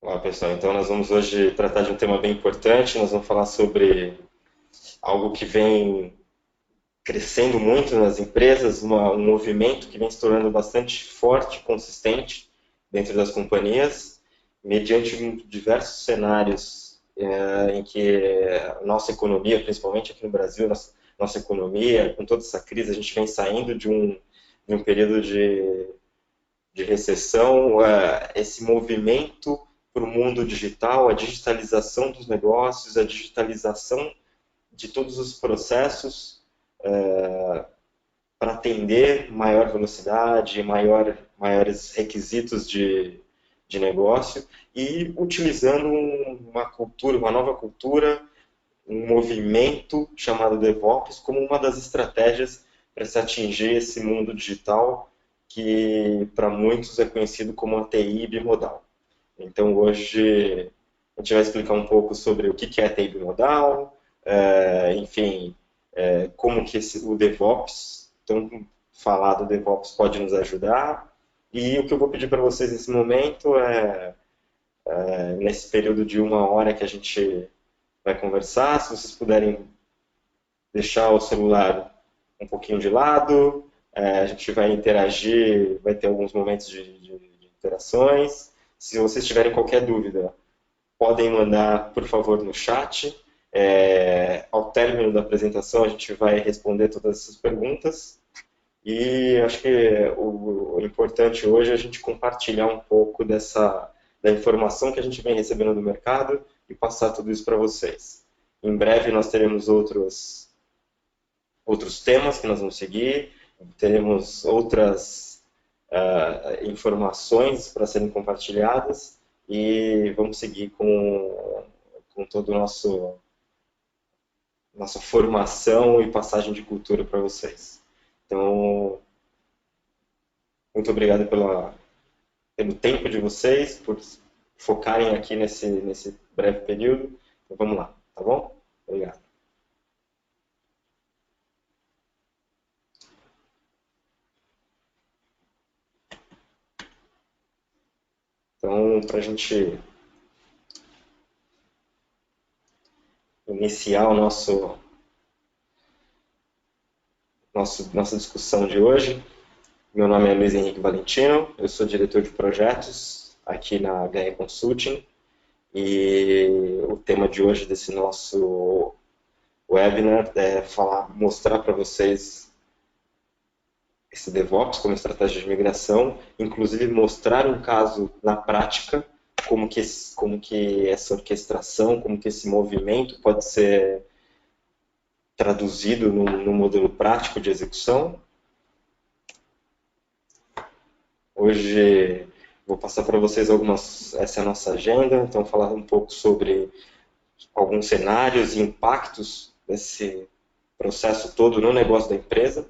Olá, pessoal. Então, nós vamos hoje tratar de um tema bem importante. Nós vamos falar sobre algo que vem crescendo muito nas empresas, um movimento que vem se tornando bastante forte, consistente dentro das companhias, mediante diversos cenários em que a nossa economia, principalmente aqui no Brasil, nossa economia, com toda essa crise, a gente vem saindo de um período de recessão, esse movimento para o mundo digital, a digitalização dos negócios, a digitalização de todos os processos para atender maior velocidade, maiores requisitos de negócio e utilizando uma cultura, uma nova cultura, um movimento chamado DevOps como uma das estratégias para se atingir esse mundo digital que para muitos é conhecido como a TI bimodal. Então hoje a gente vai explicar um pouco sobre o que é a TI bimodal, enfim, como que o DevOps, tão falado DevOps, pode nos ajudar. E o que eu vou pedir para vocês nesse momento nesse período de 1 hora que a gente vai conversar, se vocês puderem deixar o celular um pouquinho de lado, a gente vai interagir, vai ter alguns momentos de interações. Se vocês tiverem qualquer dúvida, podem mandar, por favor, no chat. Ao término da apresentação, a gente vai responder todas essas perguntas. E acho que o importante hoje é a gente compartilhar um pouco da informação que a gente vem recebendo do mercado e passar tudo isso para vocês. Em breve nós teremos outros temas que nós vamos seguir, teremos outras informações para serem compartilhadas e vamos seguir com toda a nossa formação e passagem de cultura para vocês. Então, muito obrigado pelo tempo de vocês, por focarem aqui nesse breve período. Então, vamos lá, tá bom? Obrigado. Então, para a gente iniciar nossa discussão de hoje, meu nome é Luiz Henrique Valentino, eu sou diretor de projetos aqui na HR Consulting e o tema de hoje desse nosso webinar é mostrar para vocês esse DevOps como estratégia de migração, inclusive mostrar um caso na prática, como que essa orquestração, como que esse movimento pode ser traduzido no modelo prático de execução. Hoje vou passar para vocês essa é a nossa agenda, então falar um pouco sobre alguns cenários e impactos desse processo todo no negócio da empresa,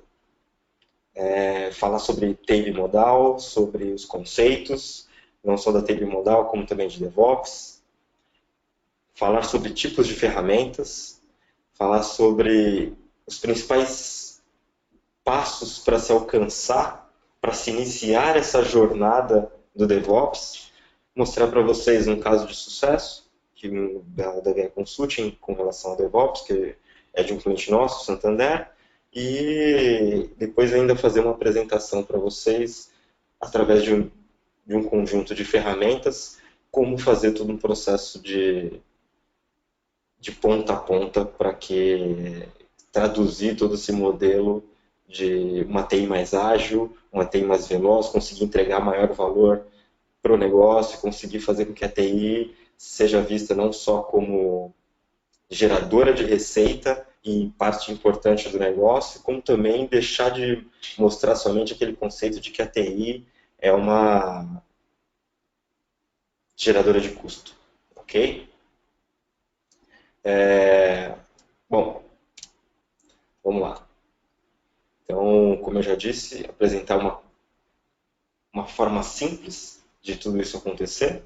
falar sobre TI bimodal, sobre os conceitos, não só da TI bimodal, como também de DevOps, falar sobre tipos de ferramentas, falar sobre os principais passos para se alcançar, para se iniciar essa jornada do DevOps, mostrar para vocês um caso de sucesso da VR Consulting com relação ao DevOps, que é de um cliente nosso, Santander, e depois ainda fazer uma apresentação para vocês através de um conjunto de ferramentas, como fazer todo um processo de ponta a ponta para que traduzir todo esse modelo de uma TI mais ágil, uma TI mais veloz, conseguir entregar maior valor para o negócio, conseguir fazer com que a TI seja vista não só como geradora de receita e parte importante do negócio, como também deixar de mostrar somente aquele conceito de que a TI é uma geradora de custo, ok? Bom, vamos lá. Então, como eu já disse, apresentar uma forma simples de tudo isso acontecer,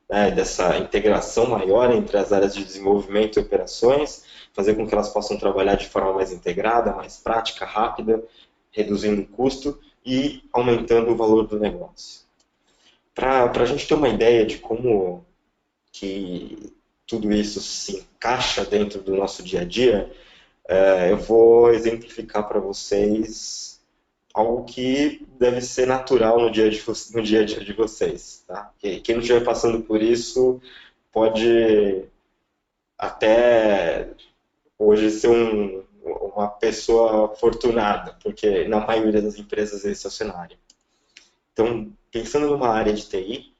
né, dessa integração maior entre as áreas de desenvolvimento e operações, fazer com que elas possam trabalhar de forma mais integrada, mais prática, rápida, reduzindo o custo e aumentando o valor do negócio. Para a gente ter uma ideia de como que tudo isso se encaixa dentro do nosso dia a dia, eu vou exemplificar para vocês algo que deve ser natural no dia a dia de vocês. Tá? Quem não estiver passando por isso pode até hoje ser uma pessoa afortunada, porque na maioria das empresas esse é o cenário. Então, pensando numa área de TI,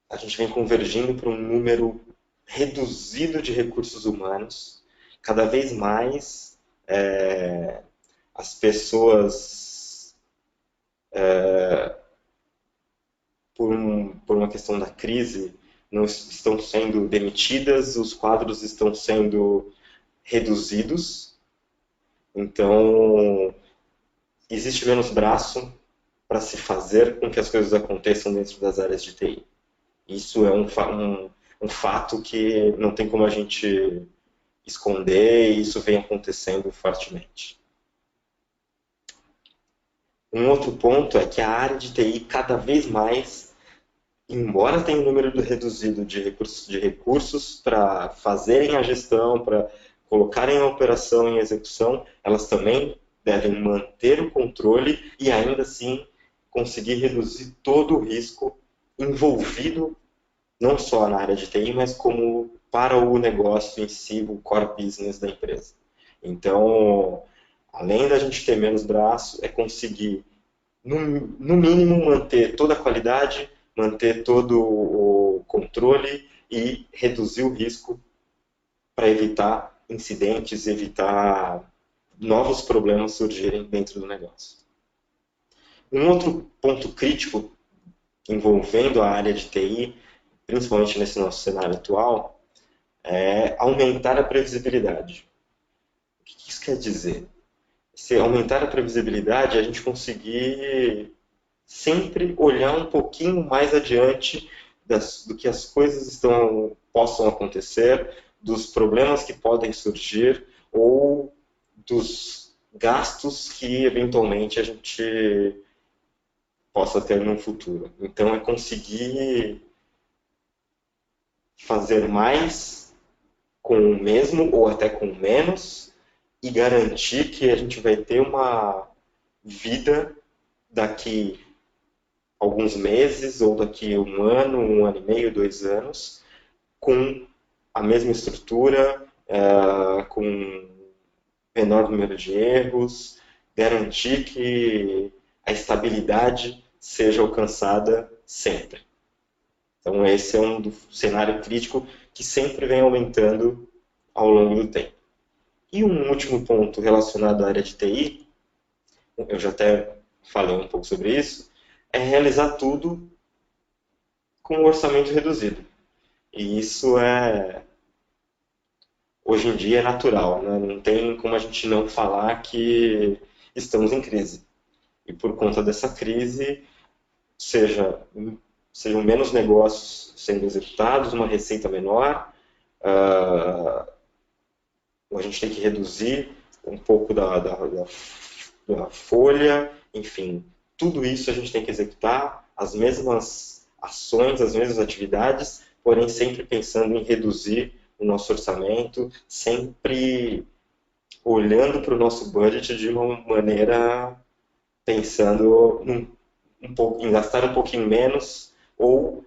a gente vem convergindo para um número reduzido de recursos humanos. Cada vez mais as pessoas, por uma questão da crise, não estão sendo demitidas, os quadros estão sendo reduzidos. Então, existe menos braço para se fazer com que as coisas aconteçam dentro das áreas de TI. Isso é um fato que não tem como a gente esconder, e isso vem acontecendo fortemente. Um outro ponto é que a área de TI cada vez mais, embora tenha um número reduzido de recursos para fazerem a gestão, para colocarem a operação em execução, elas também devem manter o controle e ainda assim conseguir reduzir todo o risco envolvido não só na área de TI, mas como para o negócio em si, o core business da empresa. Então, além da gente ter menos braço, é conseguir, no mínimo, manter toda a qualidade, manter todo o controle e reduzir o risco para evitar incidentes, evitar novos problemas surgirem dentro do negócio. Um outro ponto crítico envolvendo a área de TI, principalmente nesse nosso cenário atual, é aumentar a previsibilidade. O que isso quer dizer? Se aumentar a previsibilidade, é a gente conseguir sempre olhar um pouquinho mais adiante do que as coisas possam acontecer, dos problemas que podem surgir ou dos gastos que eventualmente a gente possa ter no futuro. Então é conseguir fazer mais com o mesmo ou até com menos e garantir que a gente vai ter uma vida daqui alguns meses ou daqui um ano e meio, 2 anos, com a mesma estrutura, com menor número de erros, garantir que a estabilidade seja alcançada sempre. Então esse é um cenário crítico que sempre vem aumentando ao longo do tempo. E um último ponto relacionado à área de TI, eu já até falei um pouco sobre isso, é realizar tudo com um orçamento reduzido. E isso hoje em dia é natural, né? Não tem como a gente não falar que estamos em crise. E por conta dessa crise, sejam menos negócios sendo executados, uma receita menor, a gente tem que reduzir um pouco da folha, enfim, tudo isso a gente tem que executar, as mesmas ações, as mesmas atividades, porém sempre pensando em reduzir o nosso orçamento, sempre olhando para o nosso budget de uma maneira pensando em gastar um pouquinho menos ou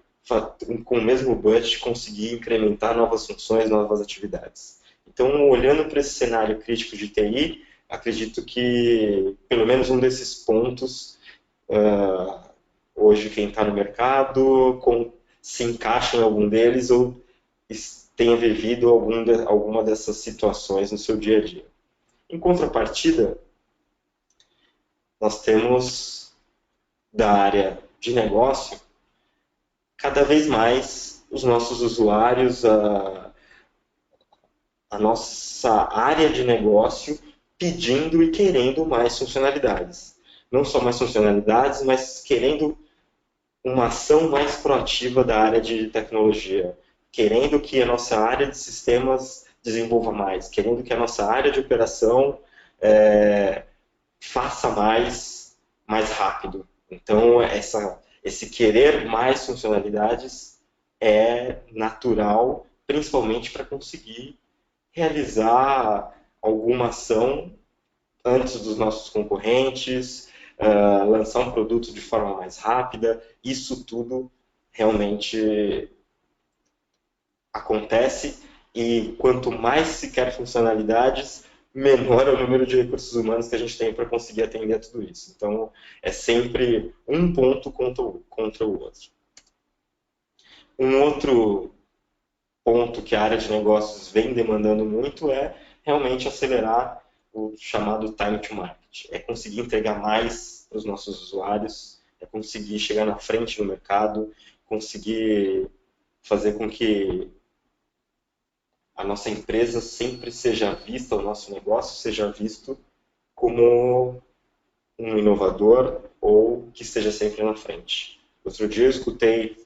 com o mesmo budget conseguir incrementar novas funções, novas atividades. Então, olhando para esse cenário crítico de TI, acredito que pelo menos um desses pontos, hoje quem está no mercado se encaixa em algum deles ou tenha vivido alguma dessas situações no seu dia a dia. Em contrapartida, nós temos da área de negócio cada vez mais os nossos usuários, a nossa área de negócio pedindo e querendo mais funcionalidades. Não só mais funcionalidades, mas querendo uma ação mais proativa da área de tecnologia, querendo que a nossa área de sistemas desenvolva mais, querendo que a nossa área de operação faça mais rápido. Então, esse querer mais funcionalidades é natural, principalmente para conseguir realizar alguma ação antes dos nossos concorrentes, lançar um produto de forma mais rápida. Isso tudo realmente acontece, e quanto mais se quer funcionalidades, menor é o número de recursos humanos que a gente tem para conseguir atender a tudo isso. Então, é sempre um ponto contra o outro. Um outro ponto que a área de negócios vem demandando muito é realmente acelerar o chamado time to market. É conseguir entregar mais para os nossos usuários, é conseguir chegar na frente no mercado, conseguir fazer com que a nossa empresa sempre seja vista, o nosso negócio seja visto como um inovador ou que esteja sempre na frente. Outro dia eu escutei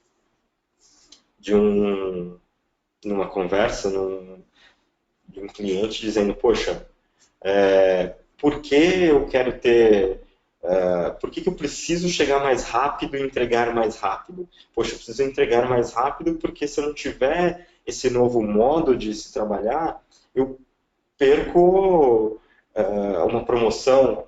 numa conversa de um cliente dizendo, poxa, por que eu quero ter... por que eu preciso chegar mais rápido e entregar mais rápido? Poxa, eu preciso entregar mais rápido porque se eu não tiver esse novo modo de se trabalhar, eu perco uma promoção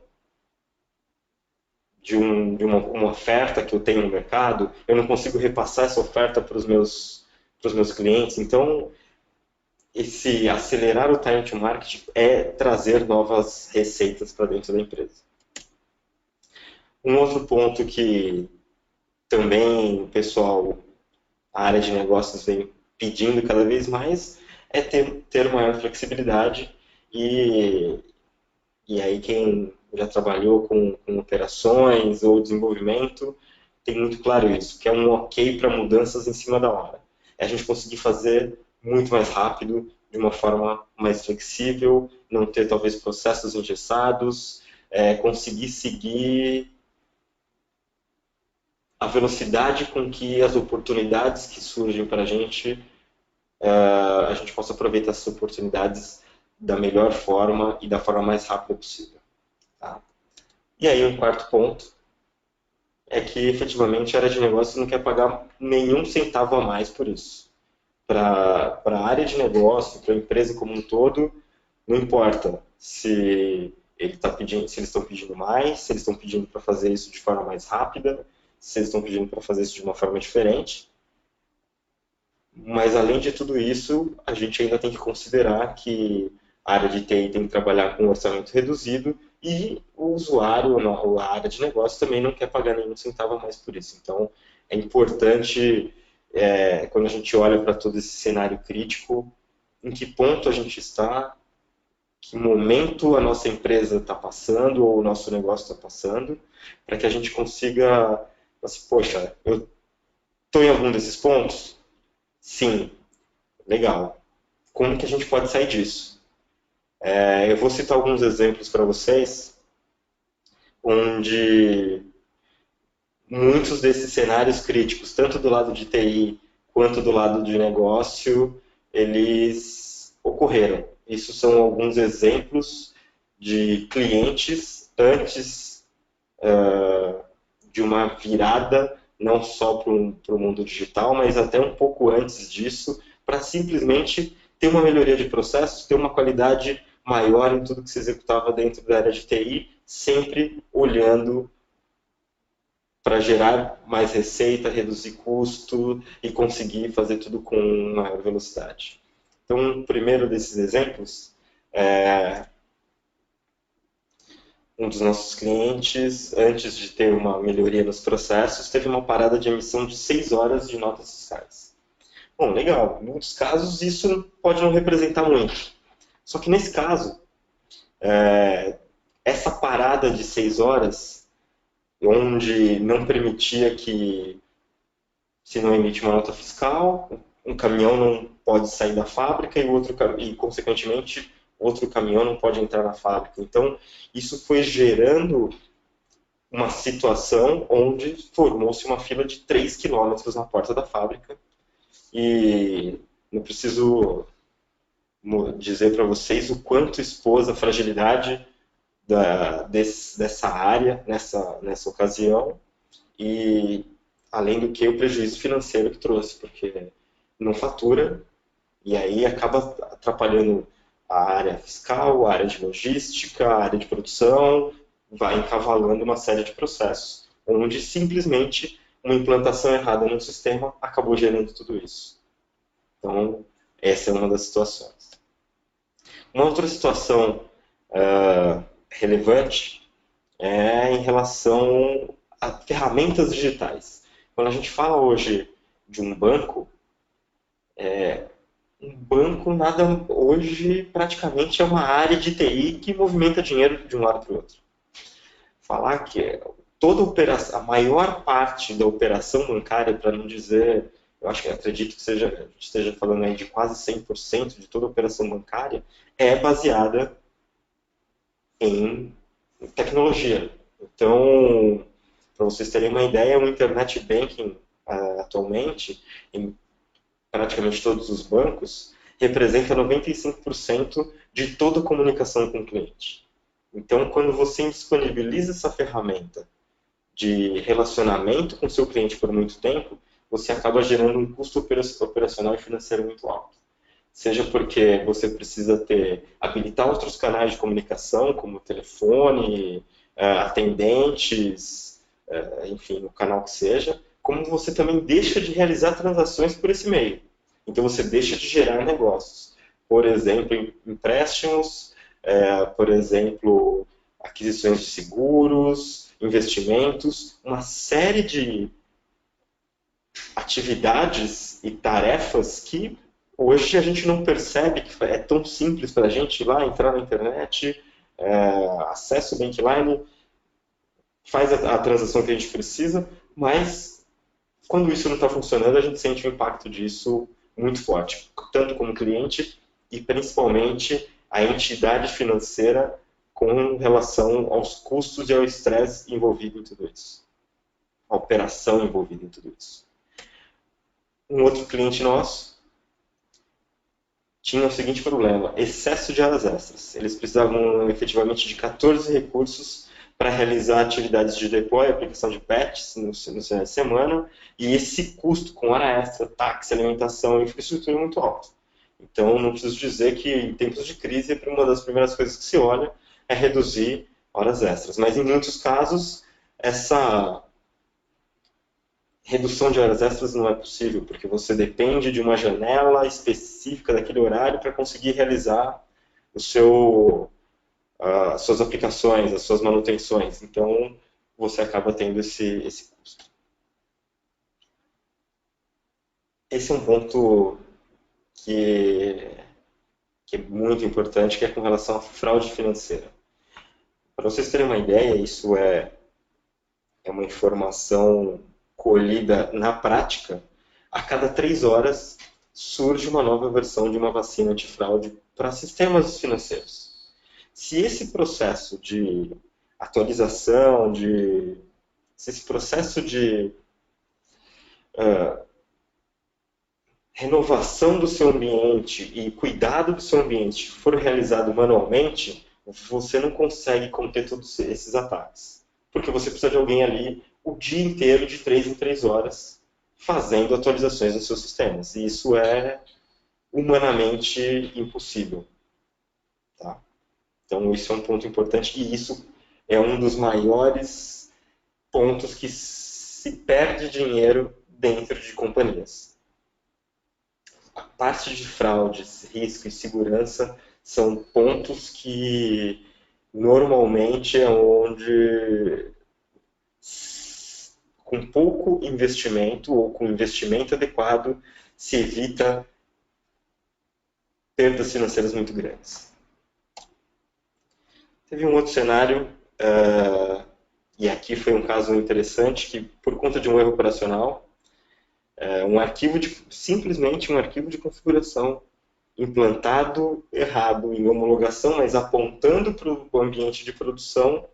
de uma oferta que eu tenho no mercado, eu não consigo repassar essa oferta para os meus clientes. Então, esse acelerar o time to market é trazer novas receitas para dentro da empresa. Um outro ponto que também o pessoal, a área de negócios vem pedindo cada vez mais é ter maior flexibilidade, e aí quem já trabalhou com operações ou desenvolvimento tem muito claro isso, que é um ok para mudanças em cima da hora. É a gente conseguir fazer muito mais rápido, de uma forma mais flexível, não ter talvez processos engessados, conseguir seguir a velocidade com que as oportunidades que surgem para a gente possa aproveitar essas oportunidades da melhor forma e da forma mais rápida possível. Tá? E aí, um quarto ponto é que, efetivamente, a área de negócio não quer pagar nenhum centavo a mais por isso. Para a área de negócio, para a empresa como um todo, não importa se se eles estão pedindo mais, se eles estão pedindo para fazer isso de forma mais rápida, se eles estão pedindo para fazer isso de uma forma diferente. Mas, além de tudo isso, a gente ainda tem que considerar que a área de TI tem que trabalhar com um orçamento reduzido e o usuário, a área de negócio, também não quer pagar nenhum centavo a mais por isso. Então, é importante, quando a gente olha para todo esse cenário crítico, em que ponto a gente está, que momento a nossa empresa está passando ou o nosso negócio está passando, para que a gente consiga, assim, poxa, eu estou em algum desses pontos? Sim, legal. Como que a gente pode sair disso? Eu vou citar alguns exemplos para vocês, onde muitos desses cenários críticos, tanto do lado de TI quanto do lado de negócio, eles ocorreram. Isso são alguns exemplos de clientes antes de uma virada, não só para o mundo digital, mas até um pouco antes disso, para simplesmente ter uma melhoria de processos, ter uma qualidade maior em tudo que se executava dentro da área de TI, sempre olhando para gerar mais receita, reduzir custo e conseguir fazer tudo com maior velocidade. Então, o primeiro desses exemplos é um dos nossos clientes, antes de ter uma melhoria nos processos, teve uma parada de emissão de 6 horas de notas fiscais. Bom, legal. Em muitos casos, isso pode não representar muito. Só que nesse caso, essa parada de 6 horas, onde não permitia que, se não emite uma nota fiscal, um caminhão não pode sair da fábrica e consequentemente, outro caminhão não pode entrar na fábrica. Então, isso foi gerando uma situação onde formou-se uma fila de 3 quilômetros na porta da fábrica. E não preciso dizer para vocês o quanto expôs a fragilidade dessa área nessa ocasião, e além do que o prejuízo financeiro que trouxe, porque não fatura, e aí acaba atrapalhando a área fiscal, a área de logística, a área de produção, vai encavalando uma série de processos, onde simplesmente uma implantação errada no sistema acabou gerando tudo isso. Então, essa é uma das situações. Uma outra situação relevante é em relação a ferramentas digitais. Quando a gente fala hoje de um banco nada hoje praticamente é uma área de TI que movimenta dinheiro de um lado para o outro. Falar que toda operação, a maior parte da operação bancária, para não dizer, eu acho que acredito que esteja falando aí de quase 100% de toda operação bancária, é baseada em tecnologia. Então, para vocês terem uma ideia, o Internet Banking atualmente, em praticamente todos os bancos, representa 95% de toda a comunicação com o cliente. Então, quando você disponibiliza essa ferramenta de relacionamento com o seu cliente por muito tempo, você acaba gerando um custo operacional e financeiro muito alto. Seja porque você precisa habilitar outros canais de comunicação, como telefone, atendentes, enfim, o canal que seja, como você também deixa de realizar transações por esse meio. Então você deixa de gerar negócios. Por exemplo, empréstimos, por exemplo, aquisições de seguros, investimentos, uma série de atividades e tarefas que hoje a gente não percebe que é tão simples para a gente ir lá, entrar na internet, acessa o Bankline, faz a transação que a gente precisa, mas quando isso não está funcionando, a gente sente o impacto disso muito forte, tanto como cliente e principalmente a entidade financeira com relação aos custos e ao estresse envolvido em tudo isso, a operação envolvida em tudo isso. Um outro cliente nosso tinha o seguinte problema: excesso de horas extras. Eles precisavam efetivamente de 14 recursos para realizar atividades de deploy, aplicação de patches no final de semana, e esse custo com hora extra, táxi, alimentação e infraestrutura é muito alto. Então, não preciso dizer que em tempos de crise, uma das primeiras coisas que se olha é reduzir horas extras. Mas, em muitos casos, essa redução de horas extras não é possível, porque você depende de uma janela específica daquele horário para conseguir realizar as suas aplicações, as suas manutenções. Então, você acaba tendo esse custo. Esse é um ponto que é muito importante, que é com relação à fraude financeira. Para vocês terem uma ideia, isso é uma informação colhida na prática. A cada 3 horas surge uma nova versão de uma vacina antifraude para sistemas financeiros. Se esse processo de atualização, se esse processo de renovação do seu ambiente e cuidado do seu ambiente for realizado manualmente, você não consegue conter todos esses ataques. Porque você precisa de alguém ali o dia inteiro, de 3 em 3 horas, fazendo atualizações nos seus sistemas. E isso é humanamente impossível. Tá? Então, isso é um ponto importante e isso é um dos maiores pontos que se perde dinheiro dentro de companhias. A parte de fraudes, risco e segurança são pontos que normalmente é onde, com pouco investimento ou com investimento adequado, se evita perdas financeiras muito grandes. Teve um outro cenário, e aqui foi um caso interessante, que por conta de um erro operacional, simplesmente um arquivo de configuração implantado errado em homologação, mas apontando para o ambiente de produção,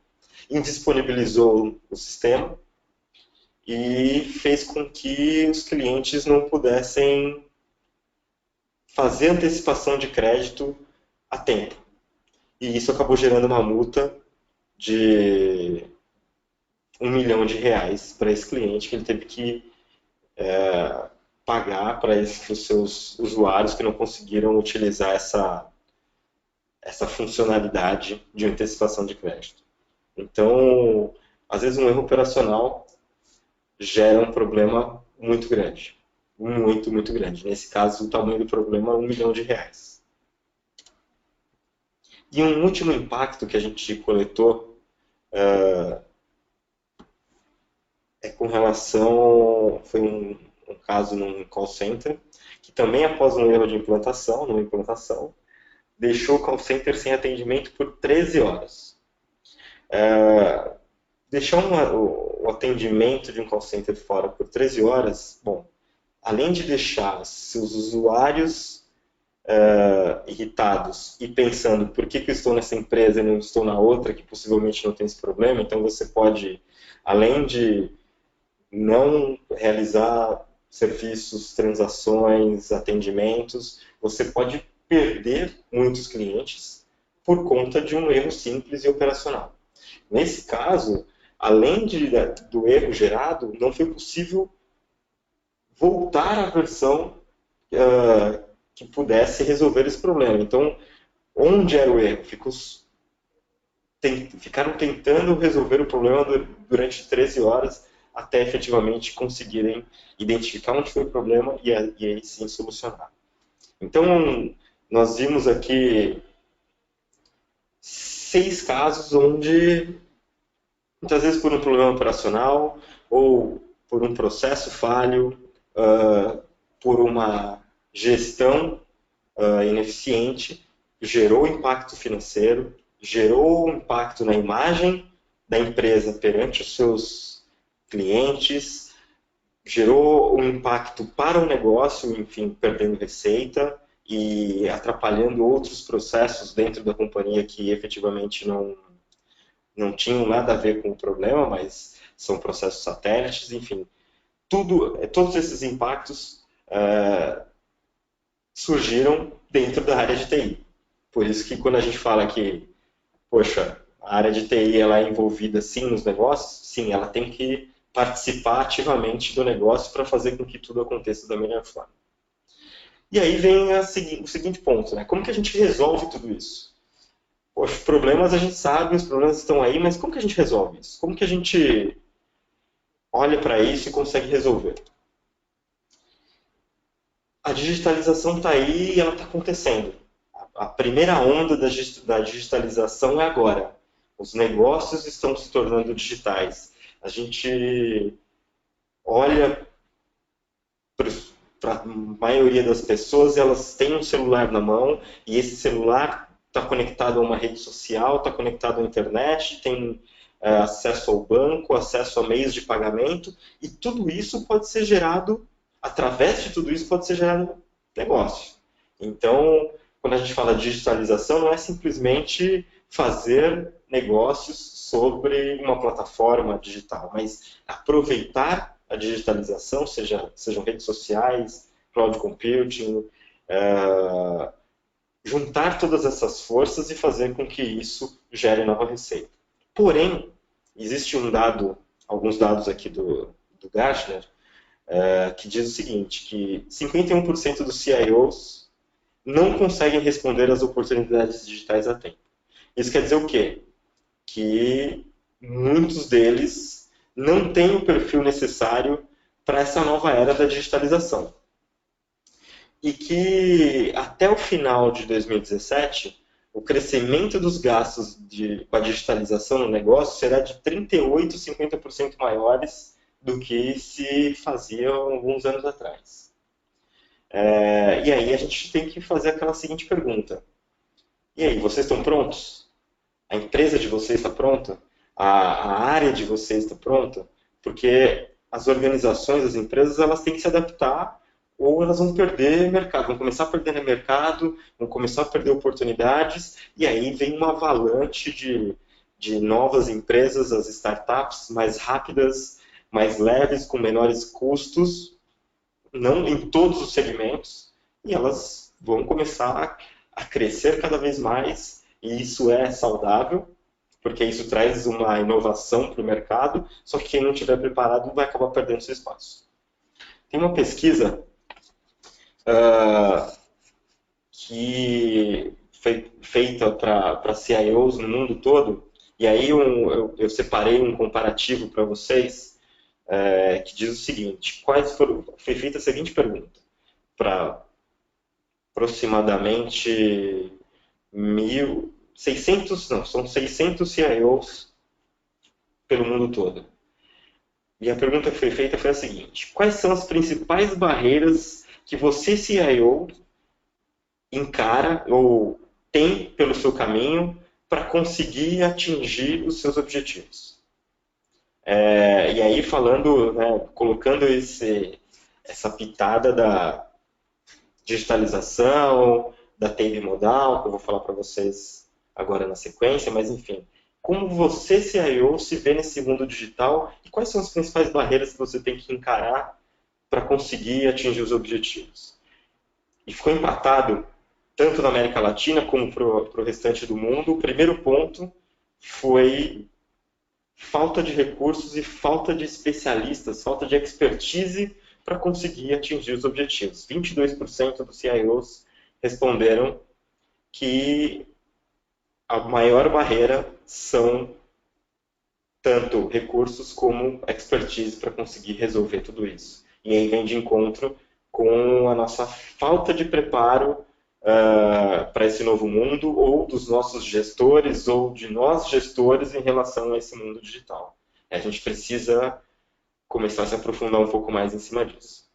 indisponibilizou o sistema e fez com que os clientes não pudessem fazer antecipação de crédito a tempo. E isso acabou gerando uma multa de R$ 1 milhão para esse cliente, que ele teve que pagar para os seus usuários que não conseguiram utilizar essa funcionalidade de antecipação de crédito. Então, às vezes um erro operacional gera um problema muito grande. Muito, muito grande. Nesse caso, o tamanho do problema é R$ 1 milhão. E um último impacto que a gente coletou é com relação... Foi um caso num call center, que também após um erro de implantação, deixou o call center sem atendimento por 13 horas. Deixar o atendimento de um call center fora por 13 horas, bom, além de deixar seus usuários irritados e pensando por que eu estou nessa empresa e não estou na outra, que possivelmente não tem esse problema, então você pode, além de não realizar serviços, transações, atendimentos, você pode perder muitos clientes por conta de um erro simples e operacional. Nesse caso, além do erro gerado, não foi possível voltar à versão que pudesse resolver esse problema. Então, onde era o erro? Ficaram tentando resolver o problema durante 13 horas até efetivamente conseguirem identificar onde foi o problema e aí sim solucionar. Então, nós vimos aqui 6 casos onde, muitas vezes por um problema operacional ou por um processo falho, por uma gestão ineficiente, gerou impacto financeiro, gerou impacto na imagem da empresa perante os seus clientes, gerou um impacto para o negócio, enfim, perdendo receita e atrapalhando outros processos dentro da companhia que efetivamente não tinham nada a ver com o problema, mas são processos satélites, enfim. Todos esses impactos surgiram dentro da área de TI. Por isso que quando a gente fala que, poxa, a área de TI ela é envolvida sim nos negócios, sim, ela tem que participar ativamente do negócio para fazer com que tudo aconteça da melhor forma. E aí vem o seguinte ponto, né? Como que a gente resolve tudo isso? Poxa, os problemas a gente sabe, os problemas estão aí, mas como que a gente resolve isso? Como que a gente olha para isso e consegue resolver? A digitalização está aí e ela está acontecendo. A primeira onda da digitalização é agora. Os negócios estão se tornando digitais. A gente olha para a maioria das pessoas, elas têm um celular na mão e esse celular está conectado a uma rede social, está conectado à internet, tem acesso ao banco, acesso a meios de pagamento e tudo isso pode ser gerado, através de tudo isso pode ser gerado negócio. Então, quando a gente fala de digitalização, não é simplesmente fazer negócios sobre uma plataforma digital, mas aproveitar a digitalização, sejam redes sociais, cloud computing, juntar todas essas forças e fazer com que isso gere nova receita. Porém, existe alguns dados aqui do Gartner, que diz o seguinte, que 51% dos CIOs não conseguem responder às oportunidades digitais a tempo. Isso quer dizer o quê? Que muitos deles não têm o perfil necessário para essa nova era da digitalização. E que até o final de 2017, o crescimento dos gastos com a digitalização no negócio será de 38% a 50% maiores do que se fazia alguns anos atrás. E aí a gente tem que fazer aquela seguinte pergunta. E aí, vocês estão prontos? A empresa de vocês está pronta? A área de vocês está pronta? Porque as organizações, as empresas, elas têm que se adaptar ou elas vão perder mercado, vão começar a perder mercado, vão começar a perder oportunidades, e aí vem uma avalanche de novas empresas, as startups mais rápidas, mais leves, com menores custos, não em todos os segmentos, e elas vão começar a crescer cada vez mais, e isso é saudável, porque isso traz uma inovação para o mercado, só que quem não estiver preparado vai acabar perdendo seu espaço. Tem uma pesquisa que foi feita para CIOs no mundo todo, e aí eu separei um comparativo para vocês, que diz o seguinte: foi feita a seguinte pergunta, para aproximadamente 1.600, não, são 600 CIOs pelo mundo todo. E a pergunta que foi feita foi a seguinte: quais são as principais barreiras que você, CIO, encara ou tem pelo seu caminho para conseguir atingir os seus objetivos? E aí falando, né, colocando essa pitada da digitalização, da TI modal, que eu vou falar para vocês agora na sequência, mas enfim, como você, CIO, se vê nesse mundo digital e quais são as principais barreiras que você tem que encarar para conseguir atingir os objetivos? E ficou empatado, tanto na América Latina como para o restante do mundo. O primeiro ponto foi falta de recursos e falta de especialistas, falta de expertise para conseguir atingir os objetivos. 22% dos CIOs responderam que a maior barreira são tanto recursos como expertise para conseguir resolver tudo isso. E aí vem de encontro com a nossa falta de preparo para esse novo mundo, ou dos nossos gestores, ou de nós gestores em relação a esse mundo digital. A gente precisa começar a se aprofundar um pouco mais em cima disso.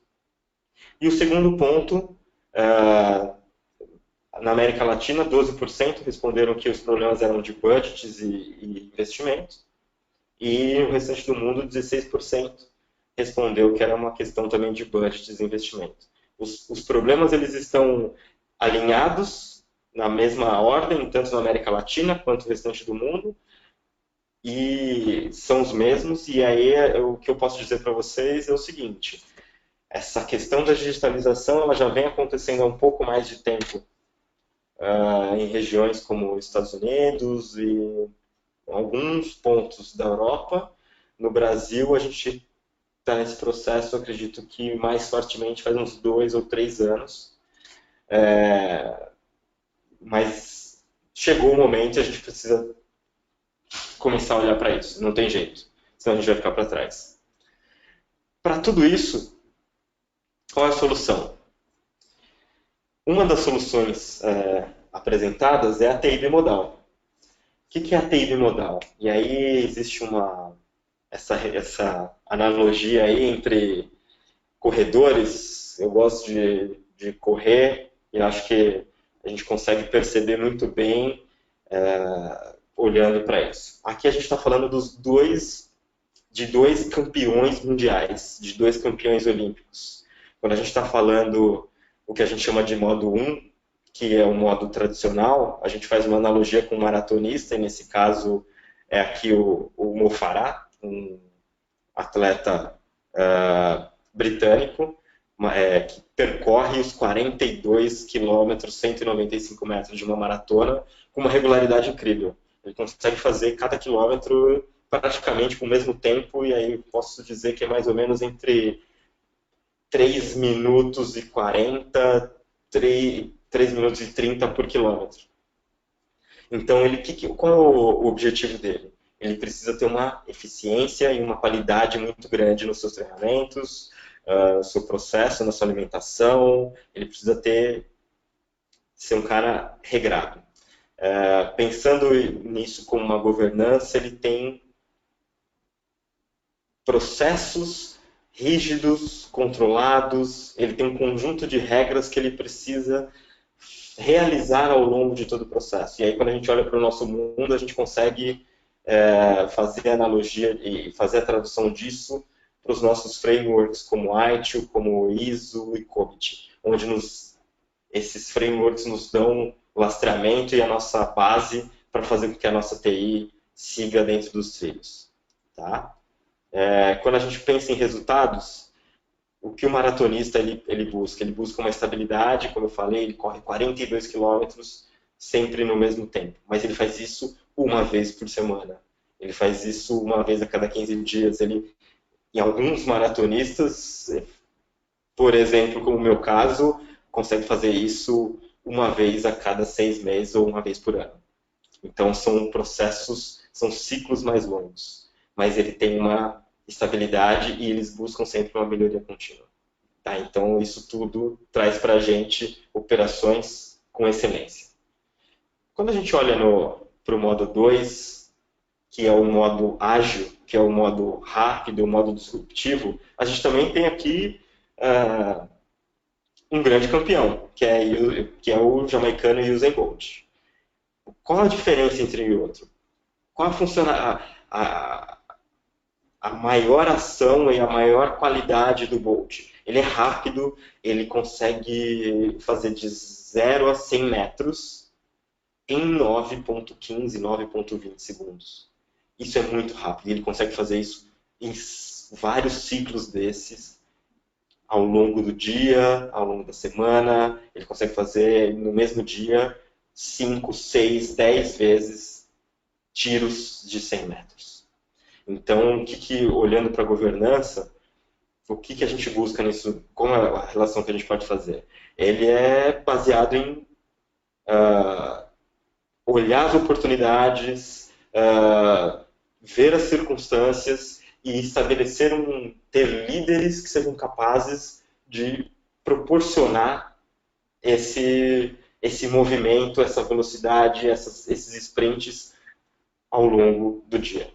E o segundo ponto, na América Latina, 12% responderam que os problemas eram de budgets e investimentos, e o restante do mundo, 16%, respondeu que era uma questão também de budgets e investimento. Os problemas eles estão alinhados na mesma ordem, tanto na América Latina quanto no restante do mundo, e são os mesmos, e aí o que eu posso dizer para vocês é o seguinte: essa questão da digitalização ela já vem acontecendo há um pouco mais de tempo em regiões como os Estados Unidos e alguns pontos da Europa. No Brasil, a gente está nesse processo, acredito que mais fortemente faz uns 2 ou 3 anos. Mas chegou o momento e a gente precisa começar a olhar para isso. Não tem jeito, senão a gente vai ficar para trás. Para tudo isso, qual é a solução? Uma das soluções apresentadas é a TI bimodal. O que é a TI bimodal? E aí existe essa analogia aí entre corredores. Eu gosto de correr e acho que a gente consegue perceber muito bem olhando para isso. Aqui a gente está falando de dois campeões mundiais, de 2 campeões olímpicos. Quando a gente está falando o que a gente chama de modo 1, que é o modo tradicional, a gente faz uma analogia com um maratonista, e nesse caso é aqui o Mo Farah, um atleta britânico, que percorre os 42 quilômetros, 195 metros de uma maratona com uma regularidade incrível. Ele consegue fazer cada quilômetro praticamente com o mesmo tempo, e aí posso dizer que é mais ou menos entre 3 minutos e 40, 3 minutos e 30 por quilômetro. Então, qual é o objetivo dele? Ele precisa ter uma eficiência e uma qualidade muito grande nos seus treinamentos, no seu processo, na sua alimentação. Ele precisa ser um cara regrado. Pensando nisso como uma governança, ele tem processos rígidos, controlados, ele tem um conjunto de regras que ele precisa realizar ao longo de todo o processo. E aí, quando a gente olha para o nosso mundo, a gente consegue fazer a analogia e fazer a tradução disso para os nossos frameworks como ITIL, como ISO e COBIT, onde esses frameworks nos dão o lastreamento e a nossa base para fazer com que a nossa TI siga dentro dos trilhos. Tá? Quando a gente pensa em resultados, o que o maratonista ele busca? Ele busca uma estabilidade, como eu falei, ele corre 42 quilômetros sempre no mesmo tempo, mas ele faz isso uma vez por semana. Ele faz isso uma vez a cada 15 dias. Em alguns maratonistas, por exemplo, como o meu caso, consegue fazer isso uma vez a cada 6 meses ou uma vez por ano. Então, são processos, são ciclos mais longos, mas ele tem uma estabilidade e eles buscam sempre uma melhoria contínua. Tá? Então, isso tudo traz para a gente operações com excelência. Quando a gente olha para o modo 2, que é o modo ágil, que é o modo rápido, o modo disruptivo, a gente também tem aqui um grande campeão, que é o jamaicano Usain Bolt. Qual a diferença entre um e outro? Qual a maior ação e a maior qualidade do Bolt? Ele é rápido, ele consegue fazer de 0 a 100 metros em 9,15, 9,20 segundos. Isso é muito rápido, ele consegue fazer isso em vários ciclos desses, ao longo do dia, ao longo da semana, ele consegue fazer no mesmo dia 5, 6, 10 vezes tiros de 100 metros. Então, olhando para a governança, o que a gente busca nisso, como a relação que a gente pode fazer? Ele é baseado em olhar as oportunidades, ver as circunstâncias e ter líderes que sejam capazes de proporcionar esse movimento, essa velocidade, esses sprints ao longo do dia.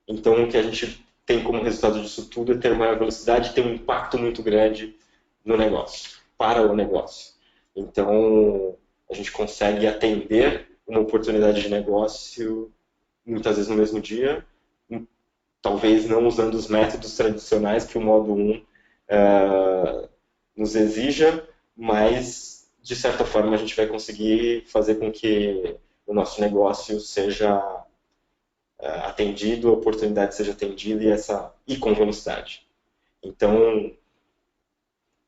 Então, o que a gente tem como resultado disso tudo é ter maior velocidade e ter um impacto muito grande no negócio, para o negócio. Então, a gente consegue atender uma oportunidade de negócio muitas vezes no mesmo dia, talvez não usando os métodos tradicionais que o modo 1 nos exija, mas de certa forma a gente vai conseguir fazer com que o nosso negócio seja atendido, a oportunidade seja atendida e com velocidade. Então,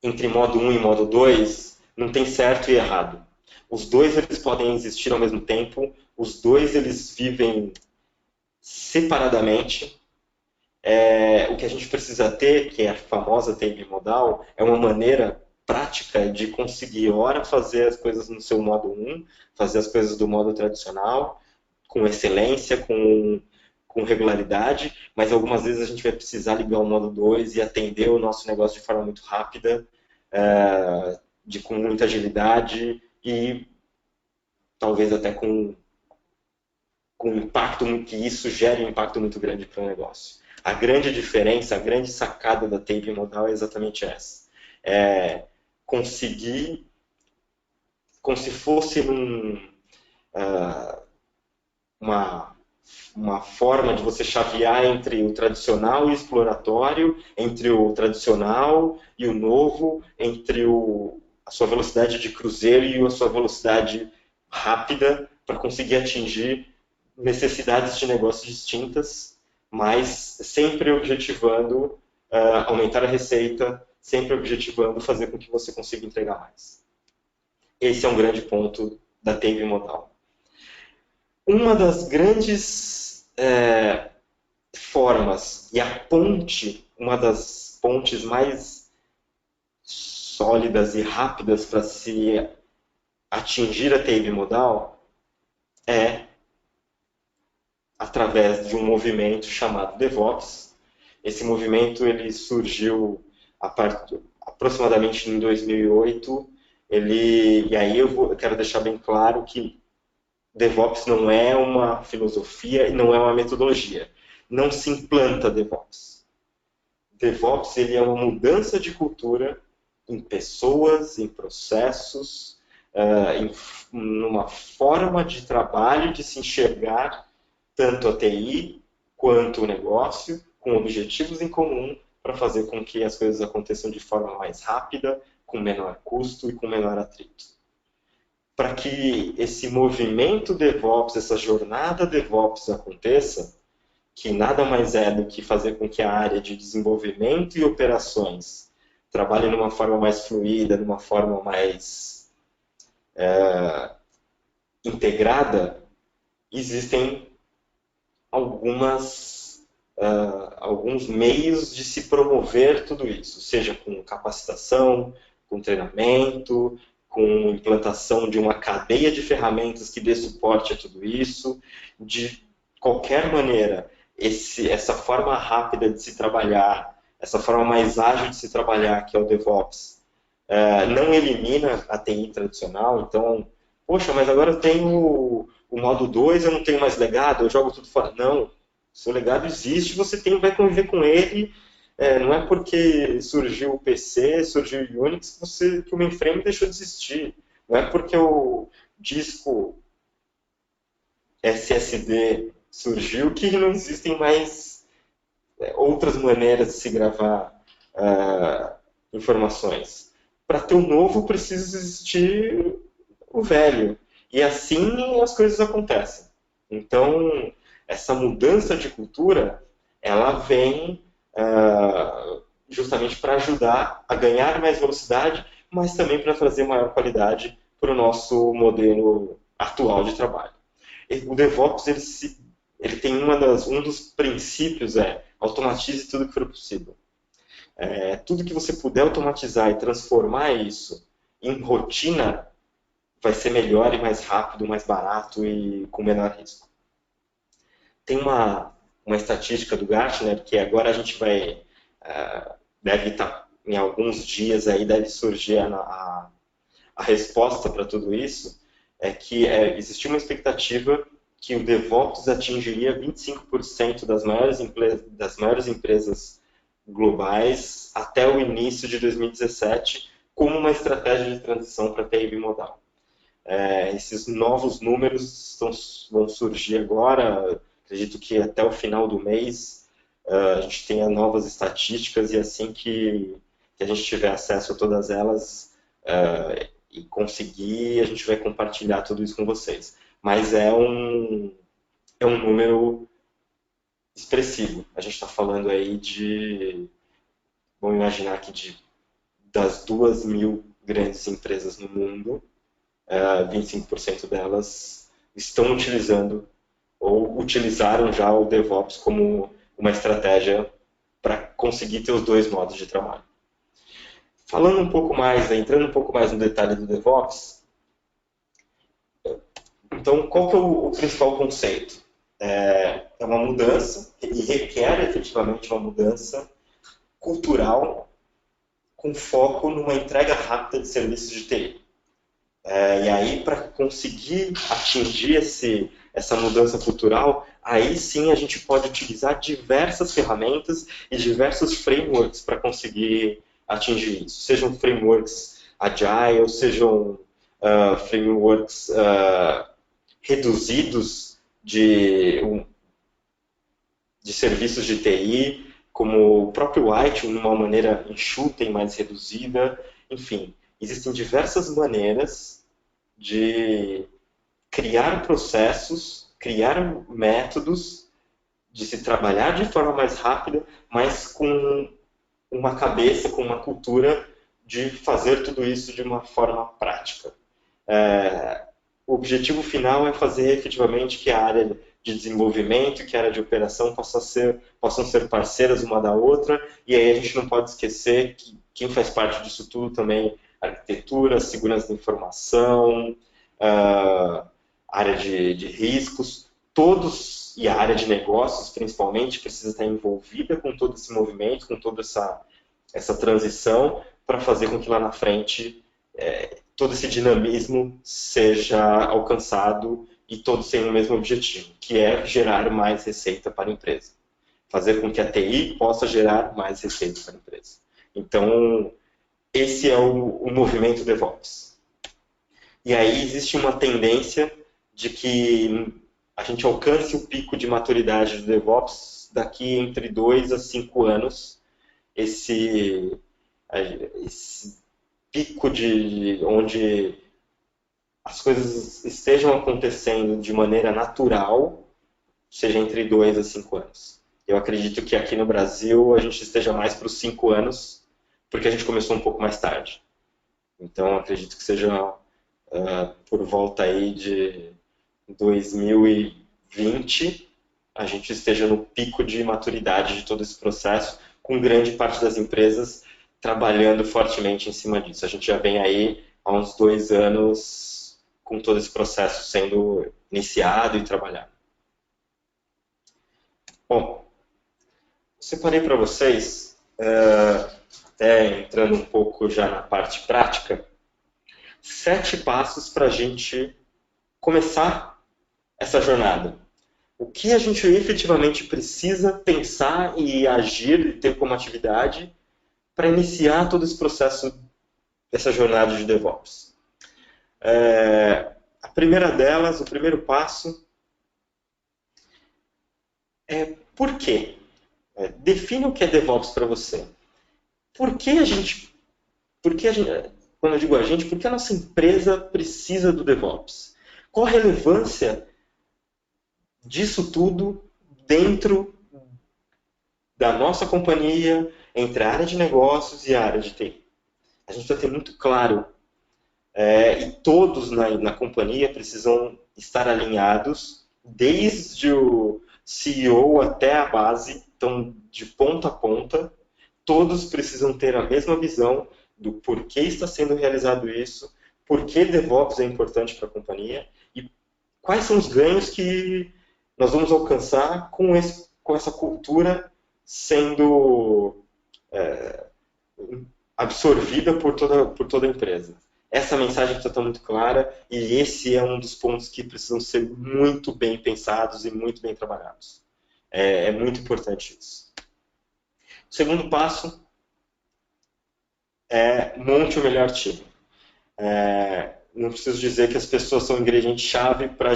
entre modo 1 e modo 2, não tem certo e errado. Os dois eles podem existir ao mesmo tempo, os dois eles vivem separadamente. O que a gente precisa ter, que é a famosa TI bimodal, é uma maneira prática de conseguir, ora, fazer as coisas no seu modo 1, fazer as coisas do modo tradicional, com excelência, com regularidade, mas algumas vezes a gente vai precisar ligar o modo 2 e atender o nosso negócio de forma muito rápida, com muita agilidade e talvez até com impacto, que isso gere um impacto muito grande para o negócio. A grande diferença, a grande sacada da TI bimodal é exatamente essa. Conseguir, como se fosse uma forma de você chavear entre o tradicional e o exploratório, entre o tradicional e o novo, entre a sua velocidade de cruzeiro e a sua velocidade rápida, para conseguir atingir necessidades de negócio distintas, mas sempre objetivando aumentar a receita, sempre objetivando fazer com que você consiga entregar mais. Esse é um grande ponto da TI bimodal. Uma das grandes formas, e uma das pontes mais sólidas e rápidas para se atingir a TI bimodal é através de um movimento chamado DevOps. Esse movimento ele surgiu aproximadamente em 2008. E aí eu quero deixar bem claro que DevOps não é uma filosofia e não é uma metodologia. Não se implanta DevOps. DevOps ele é uma mudança de cultura em pessoas, em processos, numa forma de trabalho, de se enxergar tanto a TI quanto o negócio, com objetivos em comum, para fazer com que as coisas aconteçam de forma mais rápida, com menor custo e com menor atrito. Para que esse movimento DevOps, essa jornada DevOps aconteça, que nada mais é do que fazer com que a área de desenvolvimento e operações trabalhe numa forma mais fluida, numa forma mais integrada, existem alguns meios de se promover tudo isso, seja com capacitação, com treinamento, com implantação de uma cadeia de ferramentas que dê suporte a tudo isso. De qualquer maneira, essa forma rápida de se trabalhar, essa forma mais ágil de se trabalhar, que é o DevOps, não elimina a TI tradicional. Então, poxa, mas agora eu tenho o modo 2, eu não tenho mais legado, eu jogo tudo fora. Não, seu legado existe, você vai conviver com ele. Não é porque surgiu o PC, surgiu o Unix, que o mainframe deixou de existir. Não é porque o disco SSD surgiu que não existem mais outras maneiras de se gravar informações. Para ter o novo, precisa existir o velho. E assim as coisas acontecem. Então, essa mudança de cultura, ela vem justamente para ajudar a ganhar mais velocidade, mas também para trazer maior qualidade para o nosso modelo atual de trabalho. O DevOps ele tem um dos princípios automatize tudo que for possível. Tudo que você puder automatizar e transformar isso em rotina vai ser melhor e mais rápido, mais barato e com menor risco. Tem uma estatística do Gartner que agora a gente deve estar em alguns dias aí, deve surgir a resposta para tudo isso, que existia uma expectativa que o DevOps atingiria 25% das maiores empresas globais até o início de 2017 como uma estratégia de transição para TI bimodal. Esses novos números vão surgir agora, acredito que até o final do mês a gente tenha novas estatísticas e assim que a gente tiver acesso a todas elas e conseguir, a gente vai compartilhar tudo isso com vocês. Mas é um número expressivo. A gente está falando aí vamos imaginar aqui das 2.000 grandes empresas no mundo, 25% delas estão utilizando ou utilizaram já o DevOps como uma estratégia para conseguir ter os dois modos de trabalho. Falando um pouco mais, entrando um pouco mais no detalhe do DevOps, então qual que é o principal conceito? É uma mudança, e requer efetivamente uma mudança cultural com foco numa entrega rápida de serviços de TI. E aí, para conseguir atingir essa mudança cultural, aí sim a gente pode utilizar diversas ferramentas e diversos frameworks para conseguir atingir isso. Sejam frameworks agile, sejam frameworks reduzidos de serviços de TI, como o próprio White, de uma maneira enxuta e mais reduzida. Enfim, existem diversas maneiras de criar processos, criar métodos, de se trabalhar de forma mais rápida, mas com uma cabeça, com uma cultura de fazer tudo isso de uma forma prática. O objetivo final é fazer efetivamente que a área de desenvolvimento e que a área de operação possam ser parceiras uma da outra, e aí a gente não pode esquecer que quem faz parte disso tudo também, arquitetura, segurança da informação, área de riscos, todos, e a área de negócios principalmente, precisa estar envolvida com todo esse movimento, com toda essa transição, para fazer com que lá na frente todo esse dinamismo seja alcançado e todos tenham o mesmo objetivo, que é gerar mais receita para a empresa. Fazer com que a TI possa gerar mais receita para a empresa. Então, esse é o movimento DevOps. E aí existe uma tendência de que a gente alcance o pico de maturidade do DevOps daqui entre 2 a 5 anos. Esse pico onde as coisas estejam acontecendo de maneira natural, seja entre 2 a 5 anos. Eu acredito que aqui no Brasil a gente esteja mais para os 5 anos, porque a gente começou um pouco mais tarde. Então, acredito que seja por volta aí de 2020, a gente esteja no pico de maturidade de todo esse processo, com grande parte das empresas trabalhando fortemente em cima disso. A gente já vem aí há uns 2 anos com todo esse processo sendo iniciado e trabalhado. Bom, separei para vocês, até entrando um pouco já na parte prática, 7 passos para a gente começar essa jornada. O que a gente efetivamente precisa pensar e agir e ter como atividade para iniciar todo esse processo dessa jornada de DevOps. A primeira delas, o primeiro passo é por quê? Define o que é DevOps para você. Por que a gente, quando eu digo a gente, por que a nossa empresa precisa do DevOps? Qual a relevância disso tudo dentro da nossa companhia, entre a área de negócios e a área de TI? A gente precisa ter muito claro, e todos na companhia precisam estar alinhados, desde o CEO até a base, então de ponta a ponta, todos precisam ter a mesma visão do porquê está sendo realizado isso, por que DevOps é importante para a companhia e quais são os ganhos que nós vamos alcançar com essa cultura sendo absorvida por toda a empresa. Essa mensagem precisa estar muito clara e esse é um dos pontos que precisam ser muito bem pensados e muito bem trabalhados. É muito importante isso. O segundo passo é monte o melhor time. Não preciso dizer que as pessoas são ingrediente-chave para